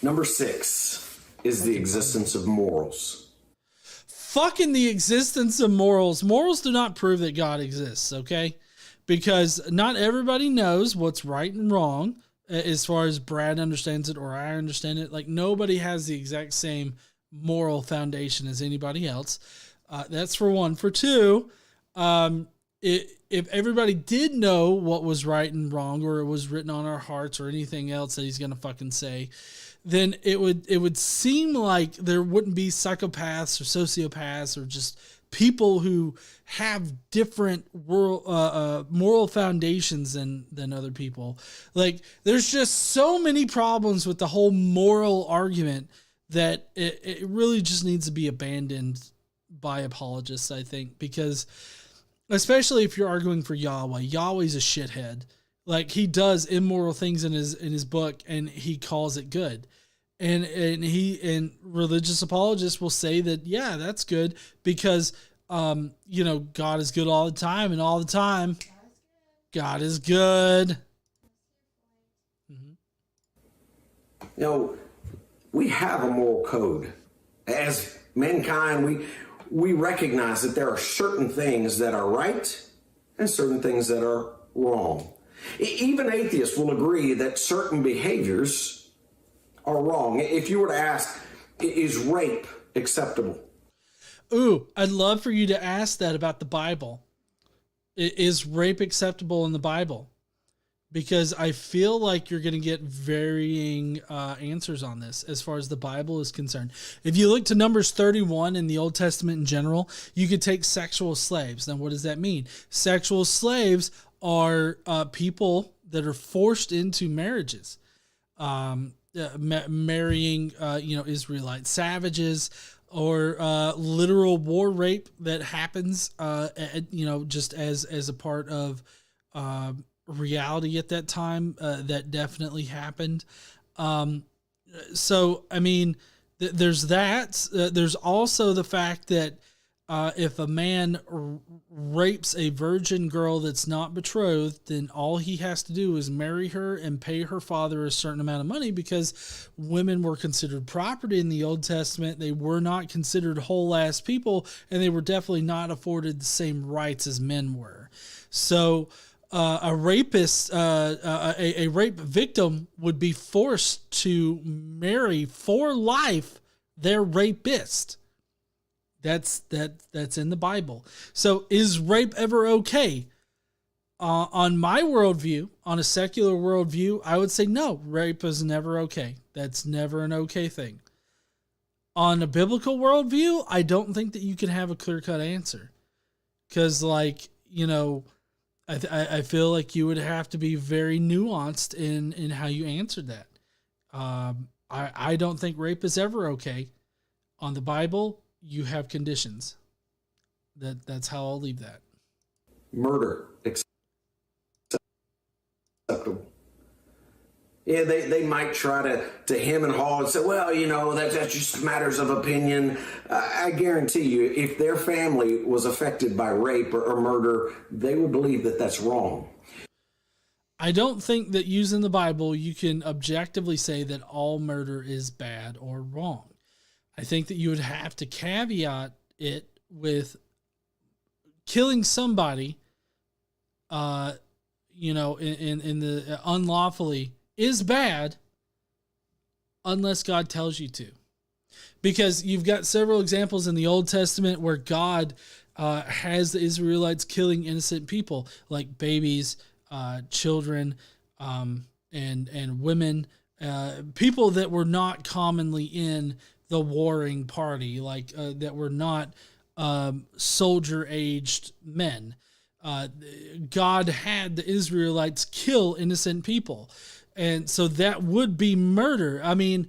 Number 6 is the existence of morals. Fucking the existence of morals. Morals do not prove that God exists, okay? Because not everybody knows what's right and wrong as far as Brad understands it or I understand it. Like, nobody has the exact same moral foundation as anybody else. That's for one. For two, if everybody did know what was right and wrong, or it was written on our hearts, or anything else that he's going to fucking say, then it would seem like there wouldn't be psychopaths or sociopaths or just people who have different moral foundations than other people. Like, there's just so many problems with the whole moral argument that it really just needs to be abandoned by apologists, I think, because especially if you're arguing for Yahweh, Yahweh's a shithead. Like, he does immoral things in his book, and he calls it good. And religious apologists will say that, yeah, that's good because, God is good all the time, and all the time, God is good. Mm-hmm. We have a moral code. As mankind, we recognize that there are certain things that are right and certain things that are wrong. Even atheists will agree that certain behaviors are wrong. If you were to ask, is rape acceptable? Ooh, I'd love for you to ask that about the Bible. Is rape acceptable in the Bible? Because I feel like you're going to get varying answers on this as far as the Bible is concerned. If you look to Numbers 31 in the Old Testament in general, you could take sexual slaves. Now, what does that mean? Sexual slaves are people that are forced into marriages. marrying, Israelite savages, or literal war rape that happens, just as a part of reality at that time. That definitely happened. So, I mean, there's that. There's also the fact that if a man rapes a virgin girl that's not betrothed, then all he has to do is marry her and pay her father a certain amount of money, because women were considered property in the Old Testament. They were not considered whole ass people, and they were definitely not afforded the same rights as men were. So a rapist, a rape victim would be forced to marry for life their rapist. That's in the Bible. So is rape ever okay? On my worldview, on a secular worldview, I would say no, rape is never okay. That's never an okay thing. On a biblical worldview, I don't think that you can have a clear-cut answer. Because, I feel like you would have to be very nuanced in how you answered that. I don't think rape is ever okay. On the Bible, you have conditions. That's how I'll leave that. Murder acceptable. Yeah, they might try to hem and haw and say, well, that's just matters of opinion. I guarantee you, if their family was affected by rape or murder, they would believe that that's wrong. I don't think that using the Bible, you can objectively say that all murder is bad or wrong. I think that you would have to caveat it with killing somebody, in the unlawfully is bad unless God tells you to. Because you've got several examples in the Old Testament where God has the Israelites killing innocent people, like babies, children, and women, people that were not commonly in the warring party, that were not soldier-aged men. God had the Israelites kill innocent people. And so that would be murder. I mean,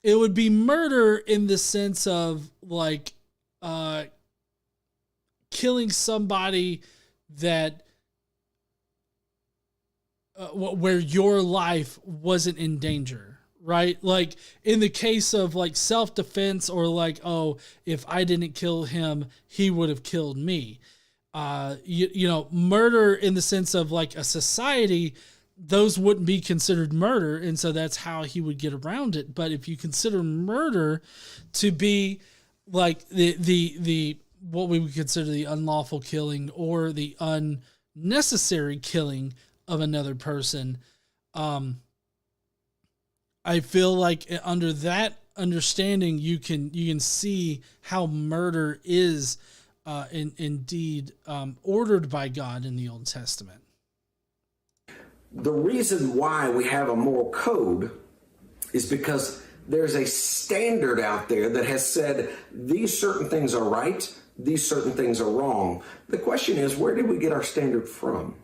it would be murder in the sense of killing somebody that where your life wasn't in danger. Right? Like in the case of self-defense, or if I didn't kill him, he would have killed me. Murder in the sense of a society, those wouldn't be considered murder. And so that's how he would get around it. But if you consider murder to be the what we would consider the unlawful killing or the unnecessary killing of another person, I feel like under that understanding, you can see how murder is indeed ordered by God in the Old Testament. The reason why we have a moral code is because there's a standard out there that has said these certain things are right, these certain things are wrong. The question is, where did we get our standard from?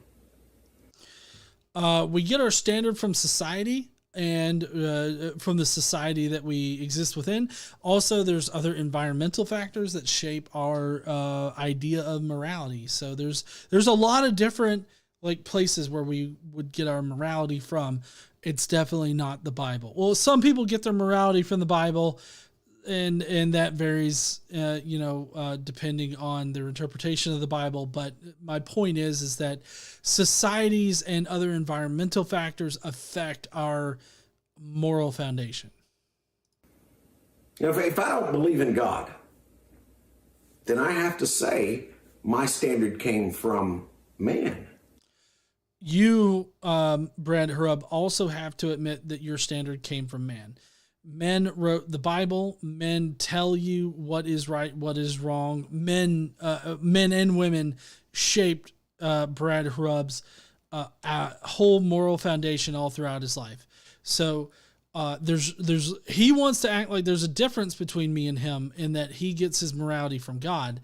We get our standard from society, and from the society that we exist within. Also, there's other environmental factors that shape our idea of morality. So there's a lot of different places where we would get our morality from. It's definitely not the Bible. Well, some people get their morality from the Bible, and that varies, depending on their interpretation of the Bible. But my point is that societies and other environmental factors affect our moral foundation. If I don't believe in God, then I have to say my standard came from man. You, Brad Harub, also have to admit that your standard came from man. Men wrote the Bible. Men tell you what is right, what is wrong. Men and women shaped Brad Harub's whole moral foundation all throughout his life. So he wants to act like there's a difference between me and him in that he gets his morality from God.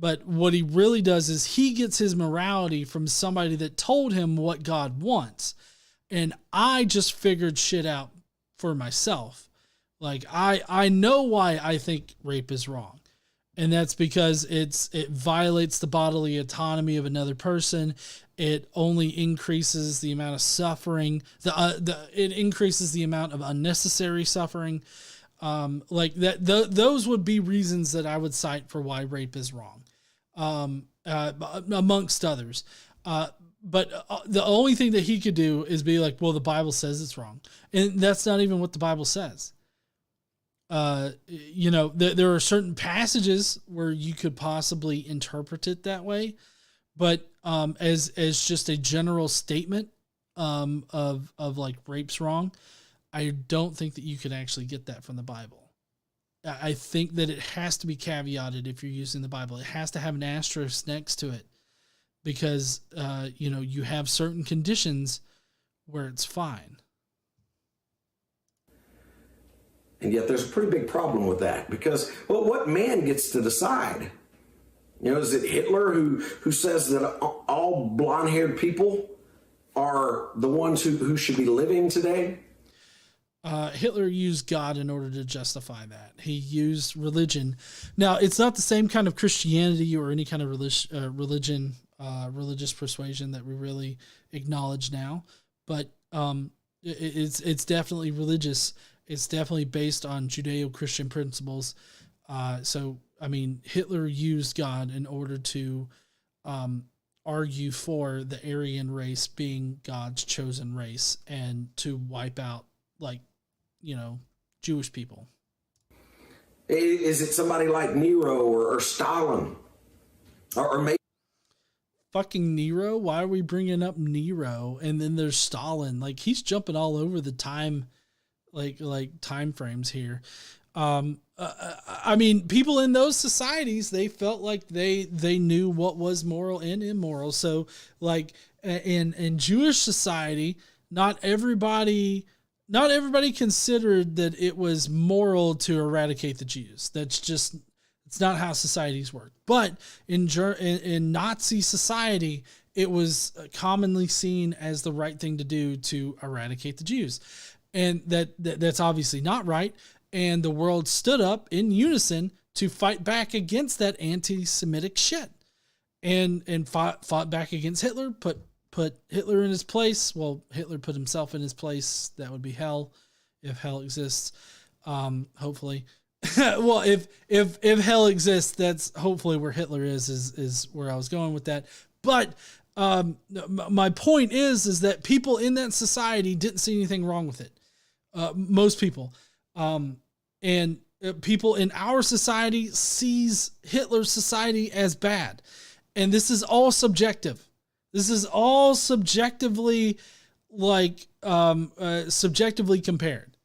But what he really does is he gets his morality from somebody that told him what God wants. And I just figured shit out for myself. Like I know why I think rape is wrong. And that's because it violates the bodily autonomy of another person. It only increases the amount of suffering. It increases the amount of unnecessary suffering. Like that. Those would be reasons that I would cite for why rape is wrong, amongst others. But the only thing that he could do is be like, well, the Bible says it's wrong, and that's not even what the Bible says. There are certain passages where you could possibly interpret it that way, but as just a general statement of like rape's wrong, I don't think that you could actually get that from the Bible. I think that it has to be caveated if you're using the Bible. It has to have an asterisk next to it because you have certain conditions where it's fine. And yet there's a pretty big problem with that because, well, what man gets to decide? Is it Hitler who says that all blonde-haired people are the ones who should be living today? Hitler used God in order to justify that. He used religion. Now, it's not the same kind of Christianity or any kind of religious persuasion that we really acknowledge now, but it's definitely religious. It's definitely based on Judeo-Christian principles. So, I mean, Hitler used God in order to argue for the Aryan race being God's chosen race and to wipe out, Jewish people. Is it somebody like Nero or Stalin? Or maybe fucking Nero? Why are we bringing up Nero? And then there's Stalin. Like, he's jumping all over the time time frames here. I mean, people in those societies, they felt like they knew what was moral and immoral. So like in Jewish society, not everybody considered that it was moral to eradicate the Jews. It's not how societies work. But in Nazi society, it was commonly seen as the right thing to do to eradicate the Jews. And that's obviously not right. And the world stood up in unison to fight back against that anti-Semitic shit, and fought back against Hitler. Put Hitler in his place. Well, Hitler put himself in his place. That would be hell, if hell exists. Hopefully, well, if hell exists, that's hopefully where Hitler is where I was going with that. But my point is that people in that society didn't see anything wrong with it. Most people, and people in our society sees Hitler's society as bad. And this is all subjective. This is all subjectively subjectively compared,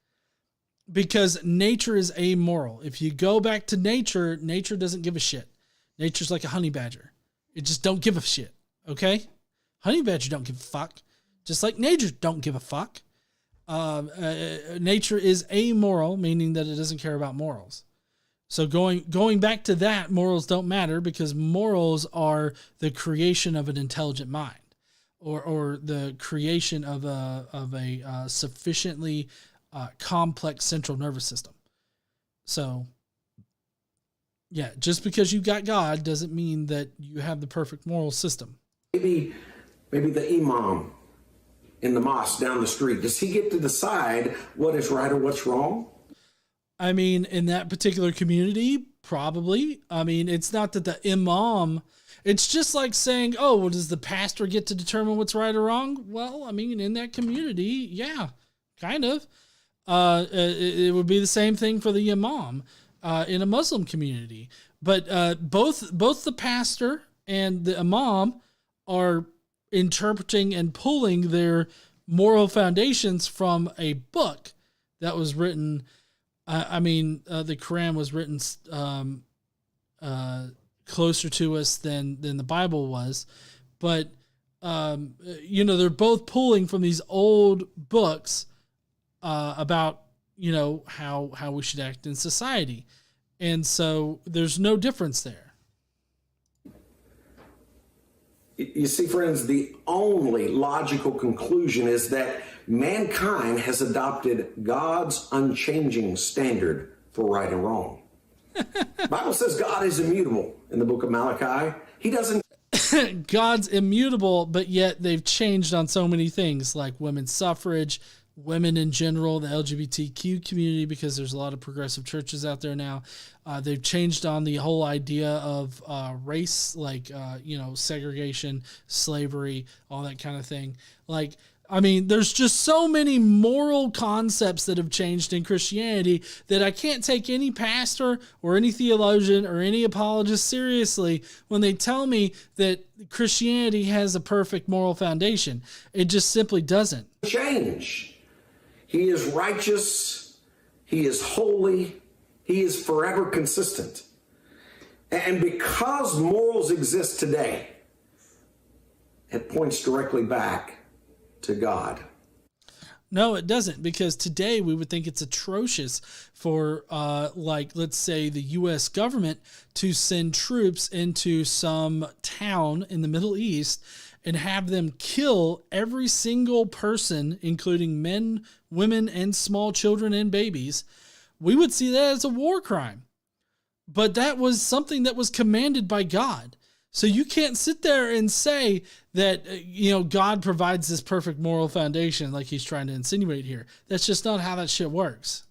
because nature is amoral. If you go back to nature doesn't give a shit. Nature's like a honey badger. It just don't give a shit. Okay. Honey badger don't give a fuck. Just like nature don't give a fuck. Nature is amoral, meaning that it doesn't care about morals. So going back to that, morals don't matter because morals are the creation of an intelligent mind, or the creation of a sufficiently complex central nervous system. So, yeah, just because you got God doesn't mean that you have the perfect moral system. Maybe the imam in the mosque down the street, does he get to decide what is right or what's wrong? I mean, in that particular community, probably. I mean, it's not that the imam, it's just like saying, oh, well, does the pastor get to determine what's right or wrong? Well, I mean, in that community, yeah, kind of. It would be the same thing for the imam in a Muslim community. But both the pastor and the imam are interpreting and pulling their moral foundations from a book that was written. The Quran was written closer to us than the Bible was, but they're both pulling from these old books about how we should act in society, and so there's no difference there. You see, friends, the only logical conclusion is that mankind has adopted God's unchanging standard for right and wrong. The Bible says God is immutable in the book of Malachi. He doesn't. God's immutable, but yet they've changed on so many things like women's suffrage, women in general, the LGBTQ community, because there's a lot of progressive churches out there now. They've changed on the whole idea of race, like, segregation, slavery, all that kind of thing. Like, I mean, there's just so many moral concepts that have changed in Christianity that I can't take any pastor or any theologian or any apologist seriously when they tell me that Christianity has a perfect moral foundation. It just simply doesn't. Change. He is righteous. He is holy. He is forever consistent. And because morals exist today, it points directly back to God. No, it doesn't, because today we would think it's atrocious for, let's say the U.S. government to send troops into some town in the Middle East and have them kill every single person, including men, women, and small children and babies. We would see that as a war crime. But that was something that was commanded by God. So you can't sit there and say that, God provides this perfect moral foundation like he's trying to insinuate here. That's just not how that shit works.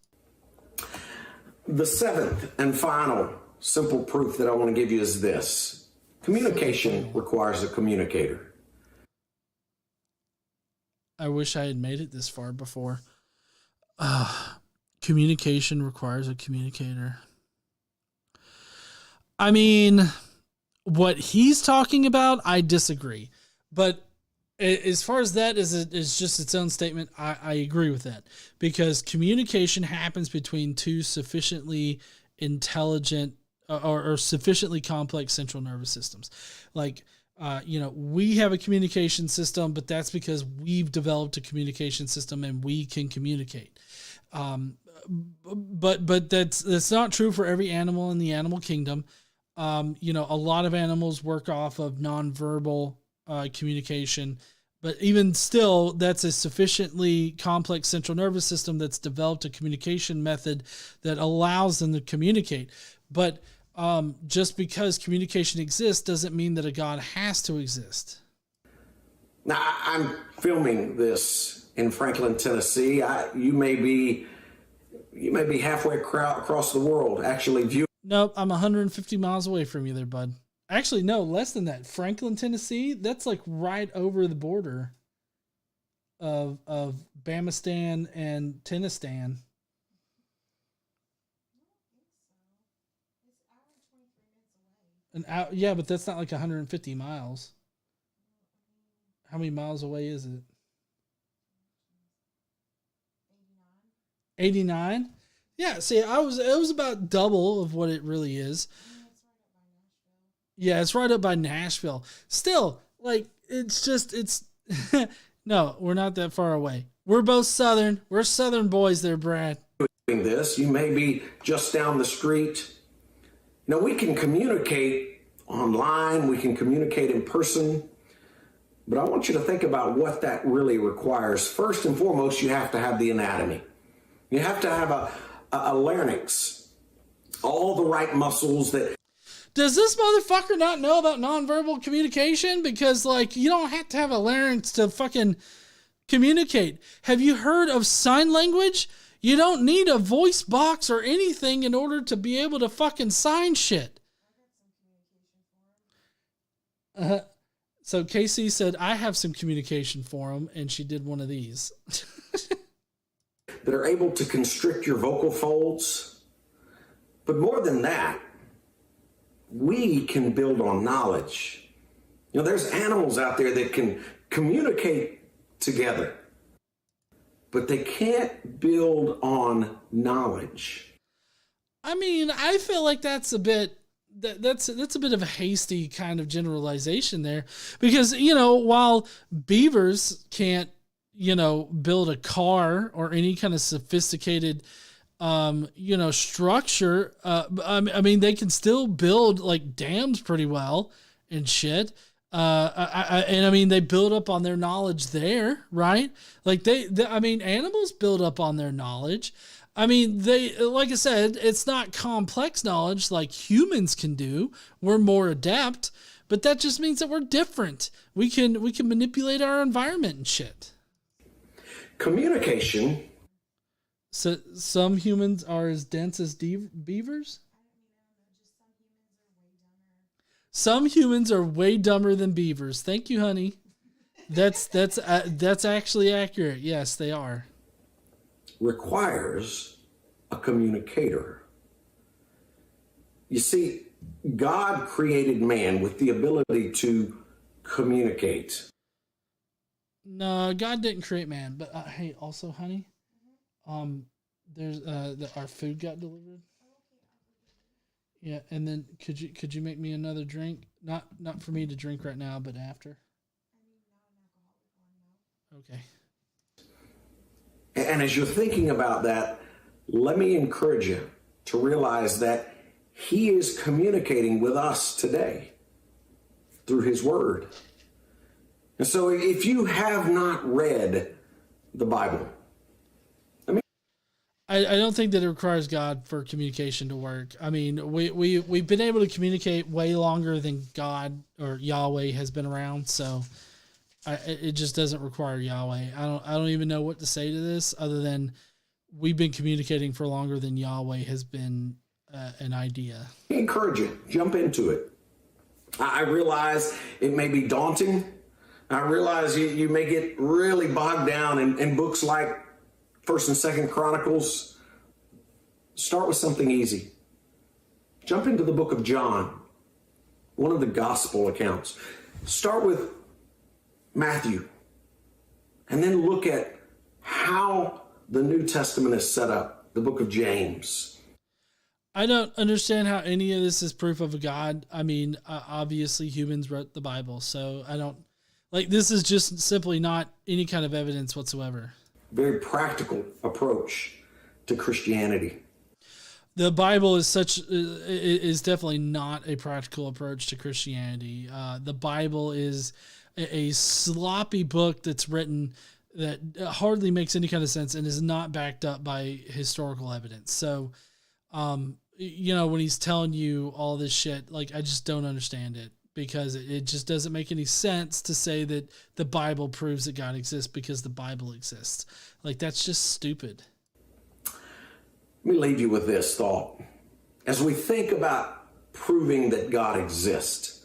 The seventh and final simple proof that I want to give you is this. Communication requires a communicator. I wish I had made it this far before. Communication requires a communicator. I mean, what he's talking about, I disagree. But as far as that is just its own statement, I agree with that. Because communication happens between two sufficiently intelligent or sufficiently complex central nervous systems. Like, we have a communication system, but that's because we've developed a communication system and we can communicate. But that's not true for every animal in the animal kingdom. A lot of animals work off of nonverbal communication, but even still, that's a sufficiently complex central nervous system that's developed a communication method that allows them to communicate. But just because communication exists doesn't mean that a God has to exist. Now, I'm filming this in Franklin, Tennessee. You may be halfway across the world actually viewing. Nope, I'm 150 miles away from you there, bud. Actually, no, less than that. Franklin, Tennessee, that's like right over the border of Bamistan and Tennistan. Yeah, but that's not like 150 miles. How many miles away is it? 89? Yeah, see, it was about double of what it really is. Yeah, it's right up by Nashville. Still, like, it's no, we're not that far away. We're both Southern. We're Southern boys there, Brad. This, you may be just down the street. We can communicate online. We can communicate in person. But I want you to think about what that really requires. First and foremost, you have to have the anatomy. You have to have a larynx, all the right muscles that. Does this motherfucker not know about nonverbal communication? Because, you don't have to have a larynx to fucking communicate. Have you heard of sign language? You don't need a voice box or anything in order to be able to fucking sign shit. So Casey said, I have some communication for him, and she did one of these. That are able to constrict your vocal folds. But more than that, we can build on knowledge. There's animals out there that can communicate together, but they can't build on knowledge. I mean, I feel like that's a bit of a hasty kind of generalization there, because, while beavers can't, build a car or any kind of sophisticated, structure. I mean, they can still build like dams pretty well and shit. And I mean, they build up on their knowledge there, right? Like I mean, animals build up on their knowledge. I mean, like I said, it's not complex knowledge like humans can do. We're more adept, but that just means that we're different. We can manipulate our environment and shit. Communication. So some humans are as dense as beavers? Some humans are way dumber than beavers. Thank you, honey. That's actually accurate. Yes, they are. Requires a communicator. You see, God created man with the ability to communicate. No, God didn't create man. But hey, also, honey, there's our food got delivered. Yeah, and then could you make me another drink? Not for me to drink right now, but after. Okay. And as you're thinking about that, let me encourage you to realize that he is communicating with us today through his word. And so if you have not read the Bible, I don't think that it requires God for communication to work. I mean, we've been able to communicate way longer than God or Yahweh has been around, so it just doesn't require Yahweh. I don't even know what to say to this other than we've been communicating for longer than Yahweh has been an idea. I encourage you, jump into it. I realize it may be daunting. I realize you may get really bogged down in books like First and Second Chronicles. Start with something easy. Jump into the book of John, one of the gospel accounts. Start with Matthew, and then look at how the New Testament is set up, the book of James. I don't understand how any of this is proof of a God. I mean, obviously humans wrote the Bible, so I don't, like, this is just simply not any kind of evidence whatsoever. Very practical approach to Christianity. The Bible is definitely not a practical approach to Christianity. The Bible is a sloppy book that's written that hardly makes any kind of sense and is not backed up by historical evidence. So, when he's telling you all this shit, like, I just don't understand it. Because it just doesn't make any sense to say that the Bible proves that God exists because the Bible exists. Like, that's just stupid. Let me leave you with this thought. As we think about proving that God exists,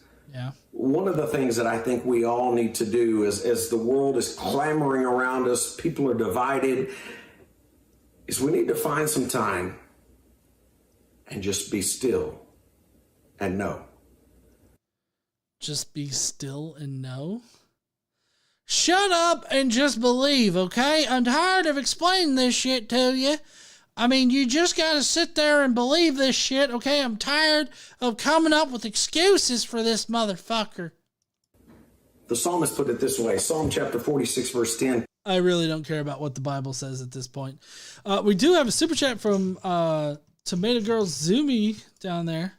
one of the things that I think we all need to do is, as the world is clamoring around us, people are divided, is we need to find some time and just be still and know. Just be still and know? Shut up and just believe, okay? I'm tired of explaining this shit to you. I mean, you just gotta sit there and believe this shit, okay? I'm tired of coming up with excuses for this motherfucker. The psalmist put it this way, Psalm chapter 46, verse 10. I really don't care about what the Bible says at this point. We do have a super chat from Tomato Girl Zumi down there,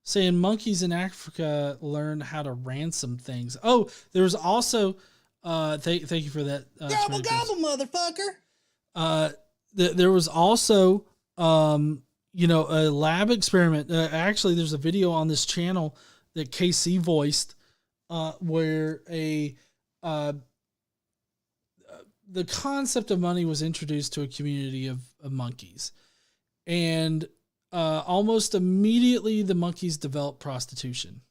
saying monkeys in Africa learn how to ransom things. Oh, there was also, thank you for that. Gobble, gobble, motherfucker. There was also, a lab experiment. Actually, there's a video on this channel that KC voiced, where the concept of money was introduced to a community of monkeys. And almost immediately the monkeys developed prostitution.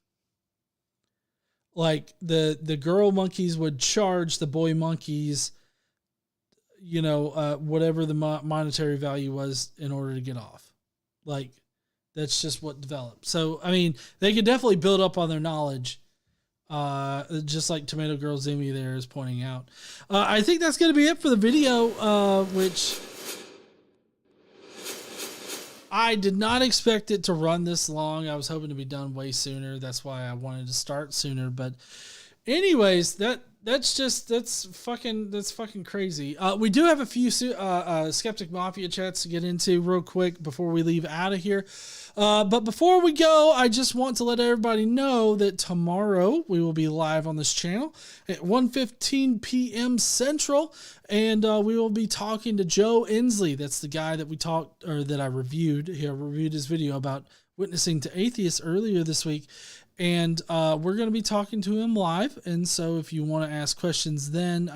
Like the girl monkeys would charge the boy monkeys, whatever the monetary value was in order to get off. Like, that's just what developed. So, I mean, they could definitely build up on their knowledge. Just like Tomato Girl Zimmy there is pointing out. I think that's going to be it for the video, which I did not expect it to run this long. I was hoping to be done way sooner. That's why I wanted to start sooner. But Anyways, that's fucking crazy. We do have a few Skeptic Mafia chats to get into real quick before we leave out of here. But before we go, I just want to let everybody know that tomorrow we will be live on this channel at 1:15 p.m. Central, and we will be talking to Joe Inslee. That's the guy that I reviewed. I reviewed his video about witnessing to atheists earlier this week. And we're going to be talking to him live. And so if you want to ask questions then,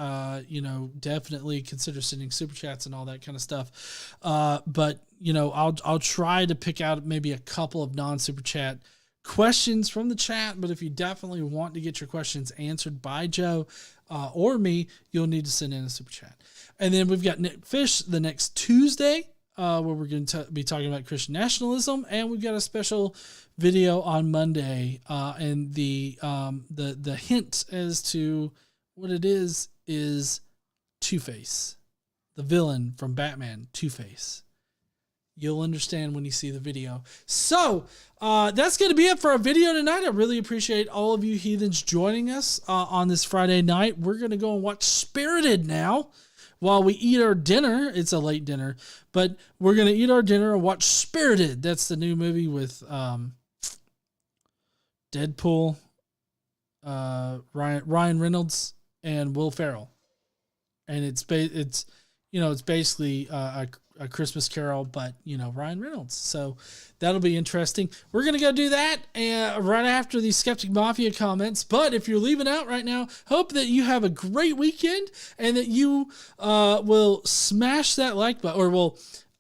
definitely consider sending super chats and all that kind of stuff. But, I'll try to pick out maybe a couple of non-super chat questions from the chat. But if you definitely want to get your questions answered by Joe or me, you'll need to send in a super chat. And then we've got Nick Fish the next Tuesday, where we're going to be talking about Christian nationalism. And we've got a special video on Monday, and the hint as to what it is Two-Face, the villain from Batman, Two-Face. You'll understand when you see the video. So that's going to be it for our video tonight. I really appreciate all of you heathens joining us on this Friday night. We're going to go and watch Spirited now while we eat our dinner. It's a late dinner, but we're going to eat our dinner and watch Spirited. That's the new movie with Deadpool, Ryan Reynolds, and Will Ferrell, and it's basically a Christmas Carol, but Ryan Reynolds. So that'll be interesting. We're gonna go do that right after these Skeptic Mafia comments. But if you're leaving out right now, hope that you have a great weekend and that you will smash that like button,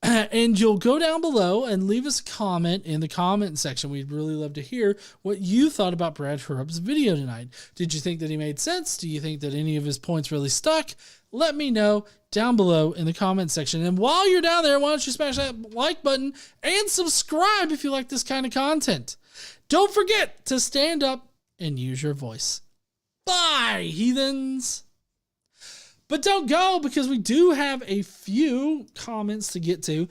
and you'll go down below and leave us a comment in the comment section. We'd really love to hear what you thought about Brad Harup's video tonight. Did you think that he made sense? Do you think that any of his points really stuck? Let me know down below in the comment section. And while you're down there, why don't you smash that like button and subscribe if you like this kind of content. Don't forget to stand up and use your voice. Bye, heathens. But don't go, because we do have a few comments to get to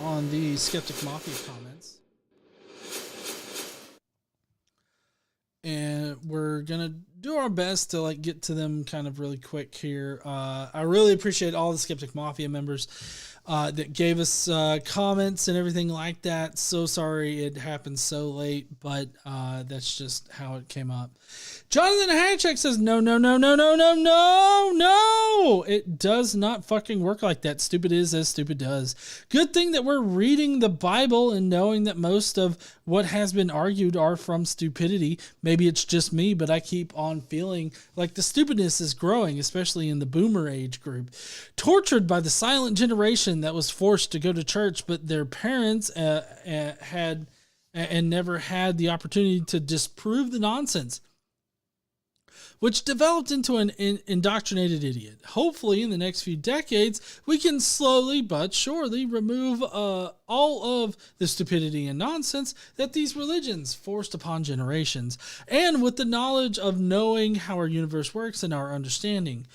on the Skeptic Mafia comments. And we're going to do our best to get to them kind of really quick here. I really appreciate all the Skeptic Mafia members that gave us comments and everything like that. So sorry it happened so late, but that's just how it came up. Jonathan Hatchek says, no. It does not fucking work like that. Stupid is as stupid does. Good thing that we're reading the Bible and knowing that most of what has been argued are from stupidity. Maybe it's just me, but I keep on feeling like the stupidness is growing, especially in the boomer age group. Tortured by the silent generation that was forced to go to church, but their parents had and never had the opportunity to disprove the nonsense, which developed into an indoctrinated idiot. Hopefully, in the next few decades, we can slowly but surely remove all of the stupidity and nonsense that these religions forced upon generations, and with the knowledge of knowing how our universe works and our understanding,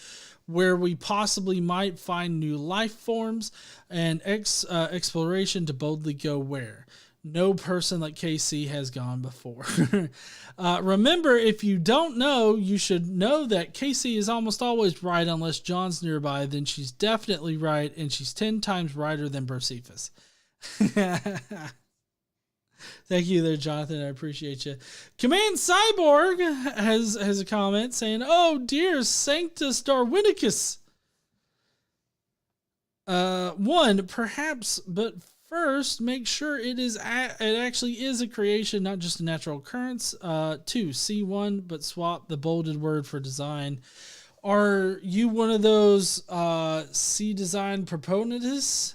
where we possibly might find new life forms and exploration to boldly go where no person like KC has gone before. Remember, if you don't know, you should know that KC is almost always right unless John's nearby. Then she's definitely right, and she's 10 times righter than Burcephus. Thank you there, Jonathan. I appreciate you. Command Cyborg has a comment saying, "Oh dear, Sanctus Darwinicus. One, perhaps, but first, make sure it actually is a creation, not just a natural occurrence. 2, C1, but swap the bolded word for design. Are you one of those C design proponents?"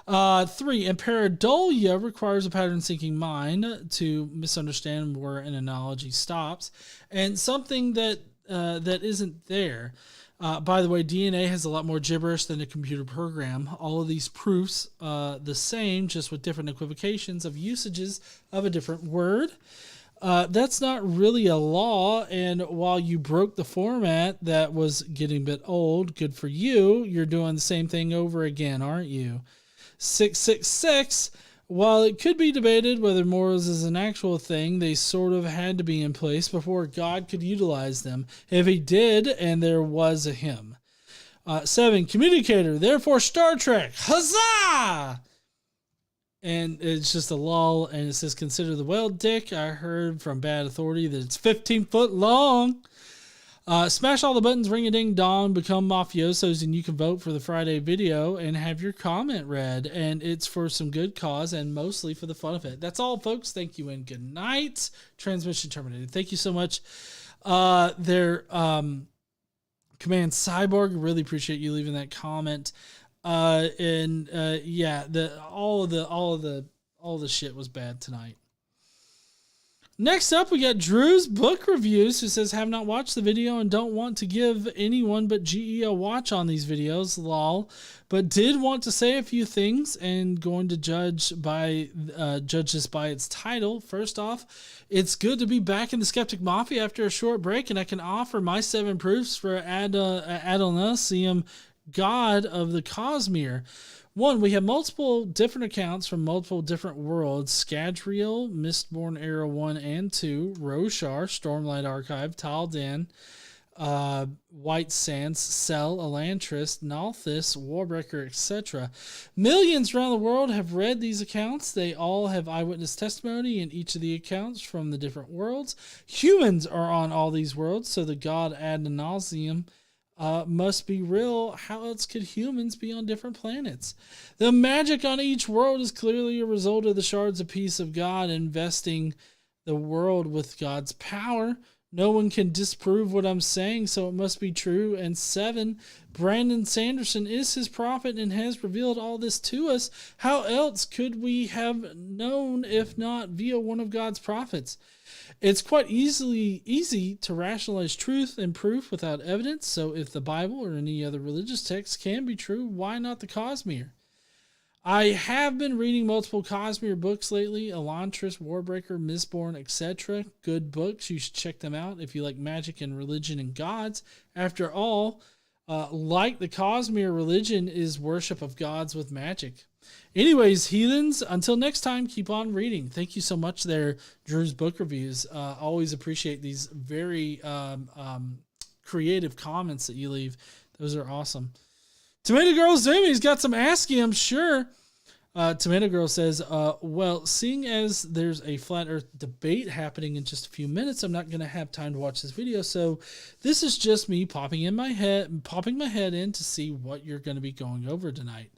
3, Pareidolia requires a pattern-seeking mind to misunderstand where an analogy stops, and something that isn't there. By the way, DNA has a lot more gibberish than a computer program. All of these proofs the same, just with different equivocations of usages of a different word. That's not really a law, and while you broke the format that was getting a bit old, good for you. You're doing the same thing over again, aren't you? 666, While it could be debated whether morals is an actual thing, they sort of had to be in place before God could utilize them. If he did, and there was a him. 7, communicator, therefore Star Trek. Huzzah! And it's just a lull, and it says, consider the whale dick. I heard from bad authority that it's 15 foot long. Smash all the buttons, ring a ding dong, become mafiosos, and you can vote for the Friday video and have your comment read. And it's for some good cause and mostly for the fun of it. That's all, folks. Thank you and good night. Transmission terminated. Thank you so much. Command Cyborg, really appreciate you leaving that comment. All the shit was bad tonight. Next up, we got Drew's book reviews, who says, have not watched the video and don't want to give anyone but GE a watch on these videos, lol, but did want to say a few things and going to judge this by its title. First off, it's good to be back in the Skeptic Mafia after a short break, and I can offer my 7 proofs for Adonasium, God of the Cosmere. 1, we have multiple different accounts from multiple different worlds: Scadrial, Mistborn Era 1 and 2, Roshar, Stormlight Archive, Taldan, White Sands, Cell, Elantris, Nalthis, Warbreaker, etc. Millions around the world have read these accounts. They all have eyewitness testimony in each of the accounts from the different worlds. Humans are on all these worlds, so the god ad nauseam must be real. How else could humans be on different planets? The magic on each world is clearly a result of the shards of peace of God investing the world with God's power. No one can disprove what I'm saying, so it must be true. And 7, Brandon Sanderson is his prophet and has revealed all this to us. How else could we have known if not via one of God's prophets? It's quite easy to rationalize truth and proof without evidence, so if the Bible or any other religious text can be true, why not the Cosmere? I have been reading multiple Cosmere books lately: Elantris, Warbreaker, Mistborn, etc. Good books. You should check them out if you like magic and religion and gods. After all, like the Cosmere, religion is worship of gods with magic. Anyways, heathens, until next time, keep on reading. Thank you so much there, Drew's book reviews. Always appreciate these very creative comments that you leave. Those are awesome. Tomato Girl Zoomies got some ASCII, I'm sure. Tomato Girl says, well, seeing as there's a flat earth debate happening in just a few minutes, I'm not going to have time to watch this video. So this is just me popping my head in to see what you're going to be going over tonight.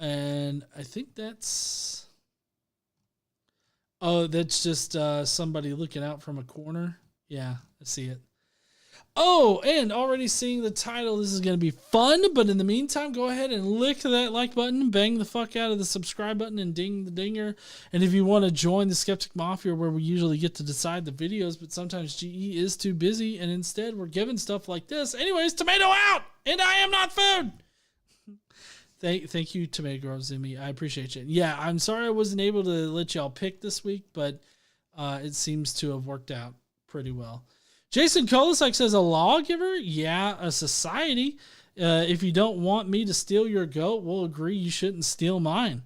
And I think that's just somebody looking out from a corner. Yeah, I see it. Oh, and already seeing the title, this is going to be fun. But in the meantime, go ahead and lick that like button, bang the fuck out of the subscribe button, and ding the dinger. And if you want to join the Skeptic Mafia, where we usually get to decide the videos, but sometimes GE is too busy, and instead we're given stuff like this. Anyways, tomato out, and I am not food. Thank you, Tomato Girl Zumi. I appreciate you. Yeah, I'm sorry I wasn't able to let y'all pick this week, but it seems to have worked out pretty well. Jason Kolasek says, a lawgiver? Yeah, a society. If you don't want me to steal your goat, we'll agree you shouldn't steal mine.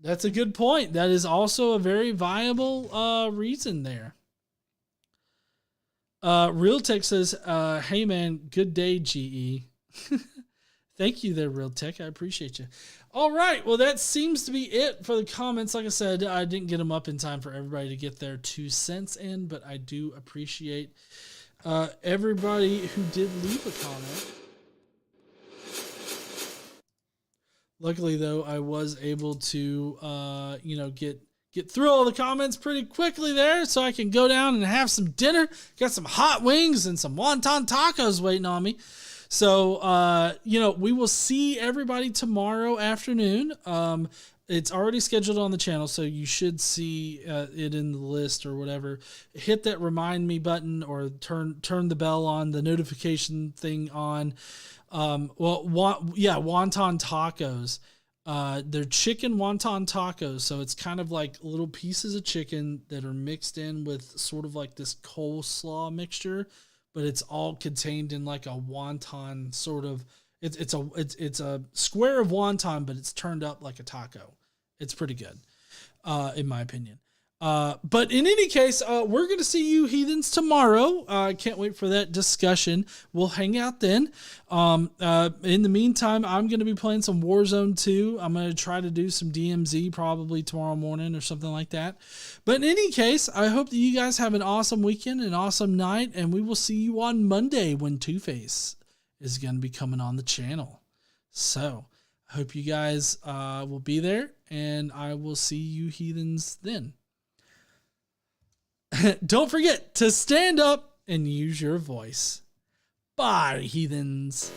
That's a good point. That is also a very viable reason there. Real Tech says, hey man, good day, GE. Thank you there, Real Tech. I appreciate you. All right. Well, that seems to be it for the comments. Like I said, I didn't get them up in time for everybody to get their 2 cents in, but I do appreciate everybody who did leave a comment. Luckily, though, I was able to, get through all the comments pretty quickly there, so I can go down and have some dinner. Got some hot wings and some wonton tacos waiting on me. So, we will see everybody tomorrow afternoon. It's already scheduled on the channel, so you should see it in the list or whatever. Hit that remind me button or turn the bell on, the notification thing on. Wonton tacos. They're chicken wonton tacos, so it's kind of like little pieces of chicken that are mixed in with sort of like this coleslaw mixture, but it's all contained in like a wonton sort of. It's a square of wonton, but it's turned up like a taco. It's pretty good, in my opinion. But in any case, we're going to see you heathens tomorrow. I can't wait for that discussion. We'll hang out then. In the meantime, I'm going to be playing some Warzone 2. I'm going to try to do some DMZ probably tomorrow morning or something like that. But in any case, I hope that you guys have an awesome weekend, an awesome night, and we will see you on Monday when Two-Face is going to be coming on the channel. So I hope you guys will be there, and I will see you heathens then. Don't forget to stand up and use your voice. Bye, heathens.